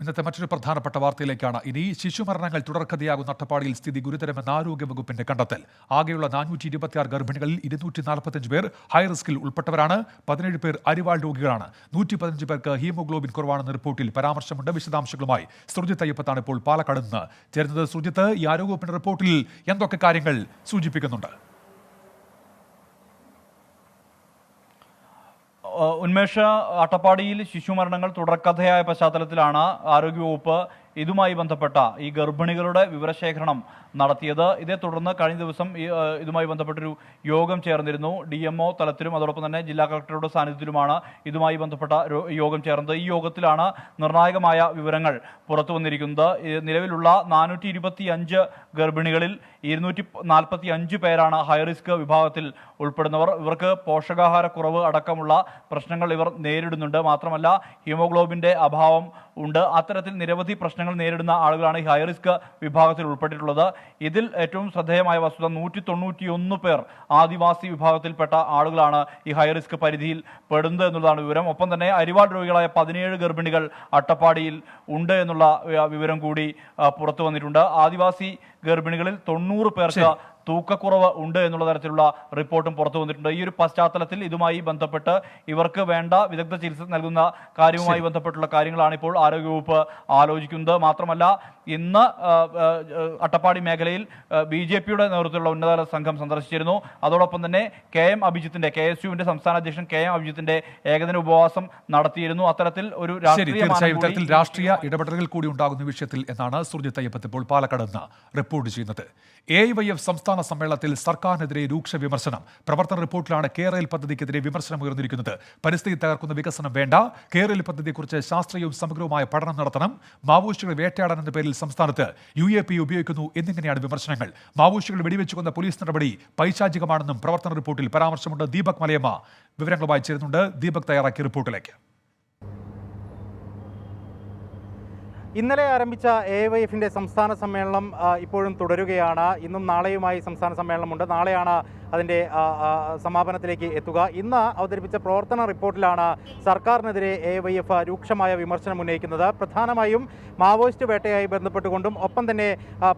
ഇന്നത്തെ മറ്റൊരു പ്രധാനപ്പെട്ട വാർത്തയിലേക്കാണ് ഇനി. ശിശുമരണങ്ങൾ തുടർക്കഥയാകുന്ന അട്ടപ്പാടിയിൽ സ്ഥിതി ഗുരുതരമെന്ന ആരോഗ്യവകുപ്പിന്റെ കണ്ടെത്തൽ. ആകെയുള്ള 426 ഗർഭിണികളിൽ 245 പേർ ഹൈറിസ്കിൽ ഉൾപ്പെട്ടവരാണ്. 17 പേർ അരിവാൾ രോഗികളാണ്. 115 പേർക്ക് ഹീമോഗ്ലോബിൻ കുറവാണെന്ന റിപ്പോർട്ടിൽ പരാമർശമുണ്ട്. വിശദാംശങ്ങളുമായി സുർജിത്ത് അയ്യപ്പത്താണ് ഇപ്പോൾ പാലക്കാട് നിന്ന് ചേരുന്നത്. സുർജിത്ത്, ഈ ആരോഗ്യവകുപ്പിന്റെ റിപ്പോർട്ടിൽ എന്തൊക്കെ കാര്യങ്ങൾ സൂചിപ്പിക്കുന്നുണ്ട്? ഉന്മേഷ, അട്ടപ്പാടിയിൽ ശിശുമരണങ്ങൾ തുടർക്കഥയായ പശ്ചാത്തലത്തിലാണ് ആരോഗ്യവകുപ്പ് ഇതുമായി ബന്ധപ്പെട്ട ഈ ഗർഭിണികളുടെ വിവരശേഖരണം നടത്തിയത്. ഇതേ തുടർന്ന് കഴിഞ്ഞ ദിവസം ഇതുമായി ബന്ധപ്പെട്ടൊരു യോഗം ചേർന്നിരുന്നു. DMO തലത്തിലും അതോടൊപ്പം തന്നെ ജില്ലാ കളക്ടറുടെ സാന്നിധ്യത്തിലുമാണ് ഇതുമായി ബന്ധപ്പെട്ട യോഗം ചേർന്നത്. ഈ യോഗത്തിലാണ് നിർണായകമായ വിവരങ്ങൾ പുറത്തു വന്നിരിക്കുന്നത്. നിലവിലുള്ള 425 ഗർഭിണികളിൽ 245 പേരാണ് ഹൈറിസ്ക് വിഭാഗത്തിൽ ഉൾപ്പെടുന്നവർ. ഇവർക്ക് പോഷകാഹാരക്കുറവ് അടക്കമുള്ള പ്രശ്നങ്ങൾ ഇവർ നേരിടുന്നുണ്ട്. മാത്രമല്ല ഹീമോഗ്ലോബിൻ്റെ അഭാവം ഉണ്ട്. അത്തരത്തിൽ നിരവധി പ്രശ്നങ്ങൾ നേരിടുന്ന ആളുകളാണ് ഈ ഹൈറിസ്ക് വിഭാഗത്തിൽ ഉൾപ്പെട്ടിട്ടുള്ളത്. ഇതിൽ ഏറ്റവും ശ്രദ്ധേയമായ വസ്തുത 191 പേർ ആദിവാസി വിഭാഗത്തിൽപ്പെട്ട ആളുകളാണ് ഈ ഹൈറിസ്ക് പരിധിയിൽ പെടുന്നത് എന്നുള്ളതാണ് വിവരം. ഒപ്പം തന്നെ അരിവാൾ രോഗികളായ 17 ഗർഭിണികൾ അട്ടപ്പാടിയിൽ ഉണ്ട് എന്നുള്ള വിവരം കൂടി പുറത്തു വന്നിട്ടുണ്ട്. ആദിവാസി ഗർഭിണികളിൽ 90 പേർക്ക് തൂക്കക്കുറവ് ഉണ്ട് എന്നുള്ള തരത്തിലുള്ള റിപ്പോർട്ടും പുറത്തു വന്നിട്ടുണ്ട്. ഈ ഒരു പശ്ചാത്തലത്തിൽ ഇതുമായി ബന്ധപ്പെട്ട് ഇവർക്ക് വേണ്ട വിദഗ്ധ ചികിത്സ നൽകുന്ന കാര്യവുമായി ബന്ധപ്പെട്ടുള്ള കാര്യങ്ങളാണ് ഇപ്പോൾ ആരോഗ്യവകുപ്പ് ആലോചിക്കുന്നത്. മാത്രമല്ല ഇന്ന് അട്ടപ്പാടി മേഖലയിൽ BJPയുടെ നേതൃത്വത്തിലുള്ള ഉന്നതതല സംഘം സന്ദർശിച്ചിരുന്നു. അതോടൊപ്പം തന്നെ KM അഭിജിത്തിന്റെ KSUവിന്റെ സംസ്ഥാന അധ്യക്ഷൻ KM അഭിജിത്തിന്റെ ഏകദിന ഉപവാസം നടത്തിയിരുന്നു. അത്തരത്തിൽ ഒരു രാഷ്ട്രീയ ഇടപെടലുകൾ കൂടി ഉണ്ടാകുന്ന വിഷയത്തിൽ എന്നാണ് സുർജിത്ത് അയ്യപ്പത്ത് ഇപ്പോൾ പാലക്കാട് നിന്ന് റിപ്പോർട്ട് ചെയ്യുന്നത്. AIYF സംസ്ഥാന സമ്മേളനത്തിൽ സർക്കാരിനെതിരെ രൂക്ഷ വിമർശനം. പ്രവർത്തന റിപ്പോർട്ടിലാണ് കേരയിൽ പദ്ധതിക്കെതിരെ വിമർശനം ഉയർന്നിരിക്കുന്നത്. പരിസ്ഥിതി തകർക്കുന്ന വികസനം വേണ്ട, കേരയിൽ പദ്ധതിയെക്കുറിച്ച് ശാസ്ത്രീയവും സമഗ്രവുമായ പഠനം നടത്തണം, മാവോയിസ്റ്റുകളെ വേട്ടയാടാൻ എന്ന പേരിൽ സംസ്ഥാനത്ത് UAP ഉപയോഗിക്കുന്നു എന്നിങ്ങനെയാണ് വിമർശനങ്ങൾ. മാവോയിസ്റ്റുകൾ വെടിവെച്ചു കൊന്ന പോലീസ് നടപടി പൈശാചികമാണെന്നും പ്രവർത്തന റിപ്പോർട്ടിൽ പരാമർശമുണ്ട്. ദീപക് മലയമ്മ വിവരങ്ങളുമായി ചേരുന്നുണ്ട്. ദീപക് തയ്യാറാക്കിയ റിപ്പോർട്ടിലേക്ക്. ഇന്നലെ ആരംഭിച്ച AIYFന്റെ സംസ്ഥാന സമ്മേളനം ഇപ്പോഴും തുടരുകയാണ്. ഇന്നും നാളെയുമായി സംസ്ഥാന സമ്മേളനമുണ്ട്. നാളെയാണ് അതിൻ്റെ സമാപനത്തിലേക്ക് എത്തുക. ഇന്ന് അവതരിപ്പിച്ച പ്രവർത്തന റിപ്പോർട്ടിലാണ് സർക്കാരിനെതിരെ AIYF രൂക്ഷമായ വിമർശനം ഉന്നയിക്കുന്നത്. പ്രധാനമായും മാവോയിസ്റ്റ് വേട്ടയായി ബന്ധപ്പെട്ടുകൊണ്ടും ഒപ്പം തന്നെ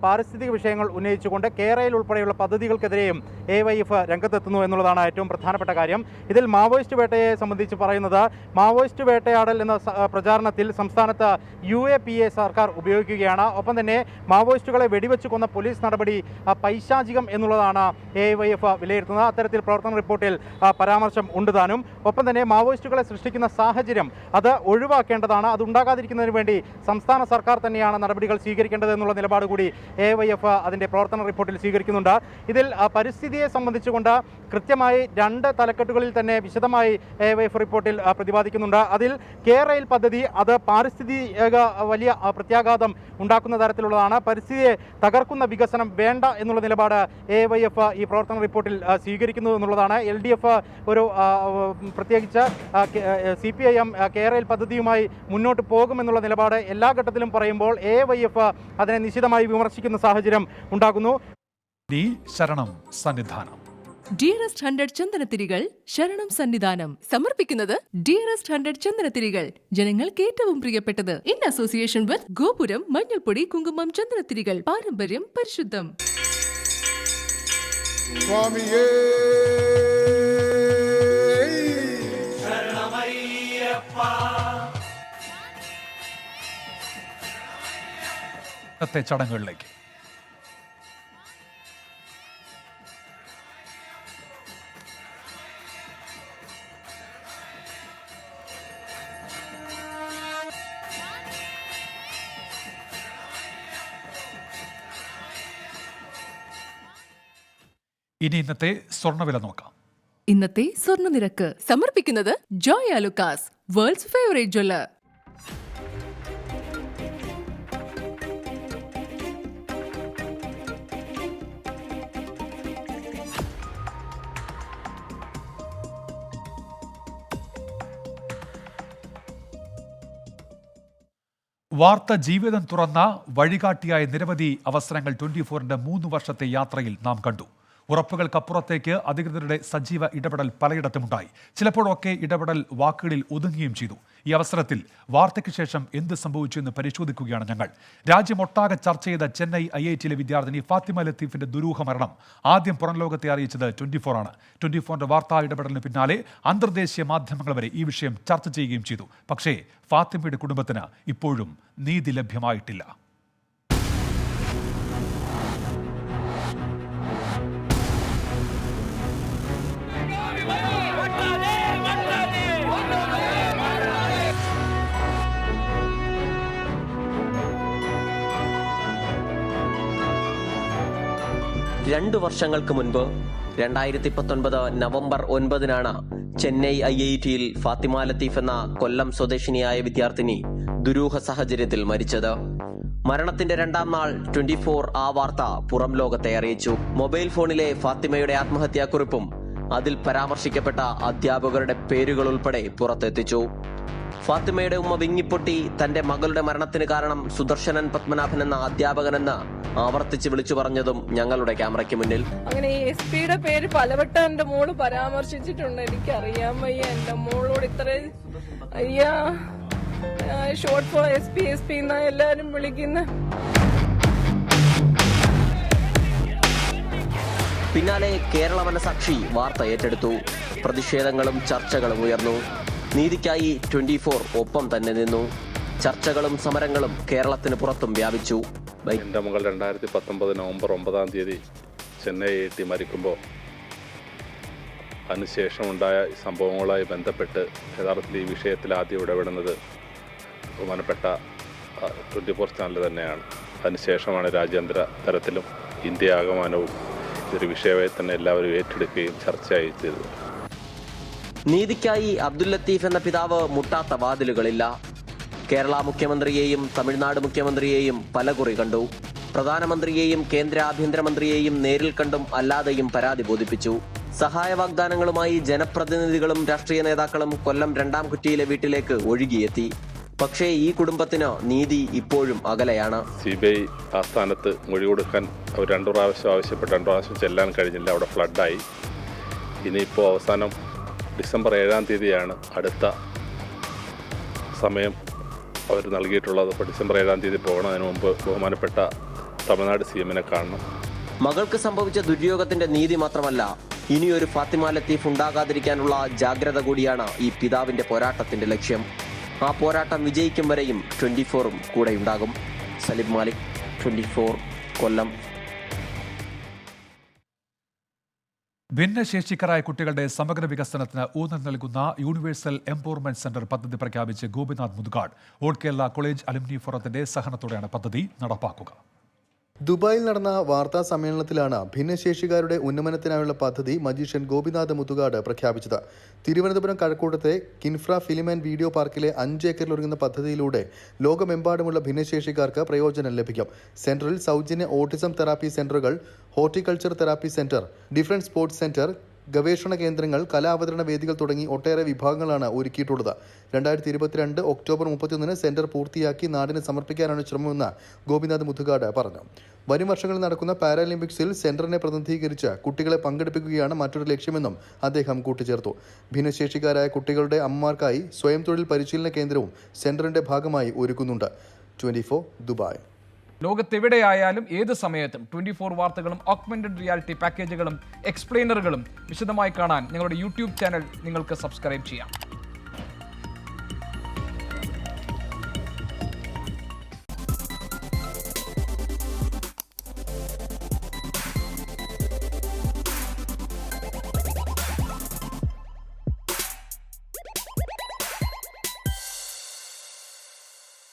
പാരിസ്ഥിതിക വിഷയങ്ങൾ ഉന്നയിച്ചുകൊണ്ട് കേരയിൽ ഉൾപ്പെടെയുള്ള പദ്ധതികൾക്കെതിരെയും AIYF രംഗത്തെത്തുന്നു എന്നുള്ളതാണ് ഏറ്റവും പ്രധാനപ്പെട്ട കാര്യം. ഇതിൽ മാവോയിസ്റ്റ് വേട്ടയെ സംബന്ധിച്ച് പറയുന്നത്, മാവോയിസ്റ്റ് വേട്ടയാടൽ എന്ന പ്രചാരണത്തിൽ സംസ്ഥാനത്ത് UAPയെ സർക്കാർ ഉപയോഗിക്കുകയാണ്. ഒപ്പം തന്നെ മാവോയിസ്റ്റുകളെ വെടിവെച്ച് കൊന്ന പോലീസ് നടപടി പൈശാചികം എന്നുള്ളതാണ് AIYF വിലയിരുത്തുന്നത്. അത്തരത്തിൽ പ്രവർത്തന റിപ്പോർട്ടിൽ പരാമർശം ഉണ്ട് താനും. ഒപ്പം തന്നെ മാവോയിസ്റ്റുകളെ സൃഷ്ടിക്കുന്ന സാഹചര്യം അത് ഒഴിവാക്കേണ്ടതാണ്. അത് ഉണ്ടാകാതിരിക്കുന്നതിന് വേണ്ടി സംസ്ഥാന സർക്കാർ തന്നെയാണ് നടപടികൾ സ്വീകരിക്കേണ്ടത് എന്നുള്ള നിലപാട് കൂടി AIYF അതിൻ്റെ പ്രവർത്തന റിപ്പോർട്ടിൽ സ്വീകരിക്കുന്നുണ്ട്. ഇതിൽ പരിസ്ഥിതിയെ സംബന്ധിച്ചുകൊണ്ട് കൃത്യമായി 2 തലക്കെട്ടുകളിൽ തന്നെ വിശദമായി AIYF റിപ്പോർട്ടിൽ പ്രതിപാദിക്കുന്നുണ്ട്. അതിൽ കേരയിൽ പദ്ധതി അത് പാരിസ്ഥിതിക വലിയ പ്രത്യാഘാതം ഉണ്ടാക്കുന്ന തരത്തിലുള്ളതാണ്. പരിസ്ഥിതിയെ തകർക്കുന്ന വികസനം വേണ്ട എന്നുള്ള നിലപാട് AIYF ഈ പ്രവർത്തന റിപ്പോർട്ടിൽ സ്വീകരിക്കുന്നു എന്നുള്ളതാണ്. LDF ഒരു പ്രത്യേകിച്ച് CPIM കേരയിൽ പദ്ധതിയുമായി മുന്നോട്ട് പോകുമെന്നുള്ള നിലപാട് എല്ലാ ഘട്ടത്തിലും പറയുമ്പോൾ AIYF അതിനെ നിശിതമായി വിമർശിക്കുന്ന സാഹചര്യം ഉണ്ടാകുന്നു. ശരണം സന്നിധാനം ഡിയറസ്റ്റ് 100 ചന്ദനത്തിരികൾ ശരണം സന്നിധാനം സമർപ്പിക്കുന്നത് ഡിയറസ്റ്റ് 100 ചന്ദനത്തിരികൾ ജനങ്ങൾക്ക് ഏറ്റവും പ്രിയപ്പെട്ടത് ഇൻ അസോസിയേഷൻ വിത്ത് ഗോപുരം മഞ്ഞൾപ്പൊടി കുങ്കുമം ചന്ദനത്തിരികൾ പാരമ്പര്യം പരിശുദ്ധം. ചടങ്ങുകളിലേക്ക് ഇനി ഇന്നത്തെ സ്വർണ്ണവില നോക്കാം. ഇന്നത്തെ സ്വർണ്ണനിരക്ക് സമർപ്പിക്കുന്നത് Joy Alukkas, worlds favourite jeweller. വാർത്ത ജീവിതം തുറന്ന വഴികാട്ടിയായ നിരവധി അവസരങ്ങൾ 24-ന്റെ 3 വർഷത്തെ യാത്രയിൽ നാം കണ്ടു. ഉറപ്പുകൾക്കപ്പുറത്തേക്ക് അധികൃതരുടെ സജീവ ഇടപെടൽ പലയിടത്തുമുണ്ടായി. ചിലപ്പോഴൊക്കെ ഇടപെടൽ വാക്കുകളിൽ ഒതുങ്ങുകയും ചെയ്തു. ഈ അവസരത്തിൽ വാർത്തയ്ക്ക് ശേഷം എന്ത് സംഭവിച്ചു എന്ന് പരിശോധിക്കുകയാണ് ഞങ്ങൾ. രാജ്യമൊട്ടാകെ ചർച്ച ചെയ്ത ചെന്നൈ IITയിലെ വിദ്യാർത്ഥിനി ഫാത്തിമ ലത്തീഫിന്റെ ദുരൂഹ മരണം ആദ്യം പുറം ലോകത്തെ അറിയിച്ചത് 24 ആണ്. 24ന്റെ വാർത്താ ഇടപെടലിന് പിന്നാലെ അന്തർദേശീയ മാധ്യമങ്ങൾ വരെ ഈ വിഷയം ചർച്ച ചെയ്യുകയും ചെയ്തു. പക്ഷേ ഫാത്തിമയുടെ കുടുംബത്തിന് ഇപ്പോഴും നീതി ലഭ്യമായിട്ടില്ല. രണ്ടു വർഷങ്ങൾക്ക് മുൻപ് 2019 നവംബർ 9-നാണ് ചെന്നൈ IITയിൽ ഫാത്തിമ ലത്തീഫ് എന്ന കൊല്ലം സ്വദേശിനിയായ വിദ്യാർത്ഥിനി ദുരൂഹ സാഹചര്യത്തിൽ മരിച്ചത്. മരണത്തിന്റെ 2ാം നാൾ 24 ആ വാർത്ത പുറം ലോകത്തെ അറിയിച്ചു. മൊബൈൽ ഫോണിലെ ഫാത്തിമയുടെ ആത്മഹത്യാക്കുറിപ്പും അതിൽ പരാമർശിക്കപ്പെട്ട അധ്യാപകരുടെ പേരുകൾ ഉൾപ്പെടെ പുറത്തെത്തിച്ചു. ഫാത്തിമയുടെ ഉമ്മ വിങ്ങിപ്പൊട്ടി തന്റെ മകളുടെ മരണത്തിന് കാരണം സുദർശനൻ പത്മനാഭൻ എന്ന അധ്യാപകനെന്ന് ആവർത്തിച്ച് വിളിച്ചു പറഞ്ഞതും ഞങ്ങളുടെ ക്യാമറയ്ക്ക് മുന്നിൽ. അങ്ങനെ ഈ SP യുടെ പേര് പലവട്ടം എന്റെ മോള് പരാമർശിച്ചിട്ടുണ്ട്. എനിക്കറിയാൻ വയ്യ എന്റെ മോളോട് ഇത്രയും അയ്യാ ഷോർട്ട് ഫോർ SP എന്നാ എല്ലാരും വിളിക്കുന്ന. പിന്നാലെ കേരള മനസാക്ഷി വാർത്ത ഏറ്റെടുത്തു. പ്രതിഷേധങ്ങളും ചർച്ചകളും ഉയർന്നു. നീതിക്കായി 24 ഒപ്പം തന്നെ നിന്നു. ചർച്ചകളും സമരങ്ങളും കേരളത്തിന് പുറത്തും വ്യാപിച്ചു. എൻ്റെ മകൾ 2019 നവംബർ 9 ചെന്നൈ IIT മരിക്കുമ്പോൾ അതിനുശേഷമുണ്ടായ സംഭവങ്ങളുമായി ബന്ധപ്പെട്ട് യഥാർത്ഥത്തിൽ ഈ വിഷയത്തിൽ ആദ്യം ഇടപെടുന്നത് ബഹുമാനപ്പെട്ട 24 ചാനൽ തന്നെയാണ്. അതിനുശേഷമാണ് രാജ്യാന്തര തലത്തിലും ഇന്ത്യ ആകമാനവും ഇതൊരു വിഷയമായി തന്നെ എല്ലാവരും ഏറ്റെടുക്കുകയും ചർച്ചയായി ചെയ്തത്. നീതിക്കായി അബ്ദുൽ ലത്തീഫ് എന്ന പിതാവ് മുട്ടാത്ത വാതിലുകളില്ല. കേരള മുഖ്യമന്ത്രിയെയും തമിഴ്നാട് മുഖ്യമന്ത്രിയെയും പലകുറി കണ്ടു. പ്രധാനമന്ത്രിയെയും കേന്ദ്ര ആഭ്യന്തരമന്ത്രിയെയും നേരിൽ കണ്ടും അല്ലാതെയും പരാതി ബോധിപ്പിച്ചു. സഹായ വാഗ്ദാനങ്ങളുമായി ജനപ്രതിനിധികളും രാഷ്ട്രീയ നേതാക്കളും കൊല്ലം 2ാം കുറ്റിയിലെ വീട്ടിലേക്ക് ഒഴുകിയെത്തി. പക്ഷേ ഈ കുടുംബത്തിന് നീതി ഇപ്പോഴും അകലെയാണ്. CBI ആസ്ഥാനത്ത് മൊഴി കൊടുക്കാൻ അവർ 2 പ്രാവശ്യം ആവശ്യപ്പെട്ട് 2 പ്രാവശ്യം ചെല്ലാൻ കഴിഞ്ഞില്ല. അവിടെ ഫ്ലഡായി. ഇനിയിപ്പോൾ അവസാനം ഡിസംബർ 7 അടുത്ത സമയം അവർ നൽകിയിട്ടുള്ളത്. അപ്പോൾ ഡിസംബർ 7 പോകണതിന് മുമ്പ് ബഹുമാനപ്പെട്ട തമിഴ്നാട് CM-നെ കാണണം. മകൾക്ക് സംഭവിച്ച ദുര്യോഗത്തിന്റെ നീതി മാത്രമല്ല, ഇനിയൊരു ഫാത്തിമ ലത്തീഫ് ഉണ്ടാകാതിരിക്കാനുള്ള ജാഗ്രത കൂടിയാണ് ഈ പിതാവിന്റെ പോരാട്ടത്തിന്റെ ലക്ഷ്യം. ആ പോരാട്ടം വിജയിക്കും വരെയും 24-ഉം കൂടെയുണ്ടാകും. സലിം മാലിക്, 24, കൊല്ലം. ഭിന്നശേഷിക്കാരായ കുട്ടികളുടെ സമഗ്ര വികസനത്തിന് ഊന്നൽ നൽകുന്ന യൂണിവേഴ്സൽ എംപവർമെന്റ് സെന്റർ പദ്ധതി പ്രഖ്യാപിച്ച് Gopinath Muthukad. All Kerala college alumni ഫോറത്തിന്റെ സഹകരണത്തോടെയാണ് പദ്ധതി നടപ്പാക്കുക. ദുബായിൽ നടന്ന വാർത്താ സമ്മേളനത്തിലാണ് ഭിന്നശേഷിക്കാരുടെ ഉന്നമനത്തിനായുള്ള പദ്ധതി മജീഷ്യൻ ഗോപിനാഥ് മുതുകാട് പ്രഖ്യാപിച്ചത്. തിരുവനന്തപുരം കഴക്കൂട്ടത്തെ കിൻഫ്ര ഫിലിം ആൻഡ് വീഡിയോ പാർക്കിലെ 5 ഏക്കറിൽ ഒരുങ്ങുന്ന പദ്ധതിയിലൂടെ ലോകമെമ്പാടുമുള്ള ഭിന്നശേഷിക്കാർക്ക് പ്രയോജനം ലഭിക്കും. സെന്ററിൽ സൗജന്യ ഓട്ടിസം തെറാപ്പി സെന്ററുകൾ, horticulture therapy centre, different sports centre, ഗവേഷണ കേന്ദ്രങ്ങൾ, കലാവതരണ വേദികൾ തുടങ്ങി ഒട്ടേറെ വിഭാഗങ്ങളാണ് ഒരുക്കിയിട്ടുള്ളത്. 2022 ഒക്ടോബർ 31 സെന്റർ പൂർത്തിയാക്കി നാടിന് സമർപ്പിക്കാനാണ് ശ്രമമെന്ന് ഗോപിനാഥ് മുതുകാട് പറഞ്ഞു. വരും വർഷങ്ങളിൽ നടക്കുന്ന പാരാലിമ്പിക്സിൽ സെന്ററിനെ പ്രതിനിധീകരിച്ച് കുട്ടികളെ പങ്കെടുപ്പിക്കുകയാണ് മറ്റൊരു ലക്ഷ്യമെന്നും അദ്ദേഹം കൂട്ടിച്ചേർത്തു. ഭിന്നശേഷിക്കാരായ കുട്ടികളുടെ അമ്മമാർക്കായി സ്വയം തൊഴിൽ പരിശീലന കേന്ദ്രവും സെന്ററിന്റെ ഭാഗമായി ഒരുക്കുന്നുണ്ട്. 24 ദുബായ്. ലോകത്തെവിടെയായാലും ഏത് സമയത്തും 24 വാർത്തകളും ഓഗ്മെന്റഡ് റിയാലിറ്റി പാക്കേജുകളും എക്സ്പ്ലെയിനറുകളും വിശദമായി കാണാൻ ഞങ്ങളുടെ YouTube ചാനൽ നിങ്ങൾക്ക് സബ്സ്ക്രൈബ് ചെയ്യാം.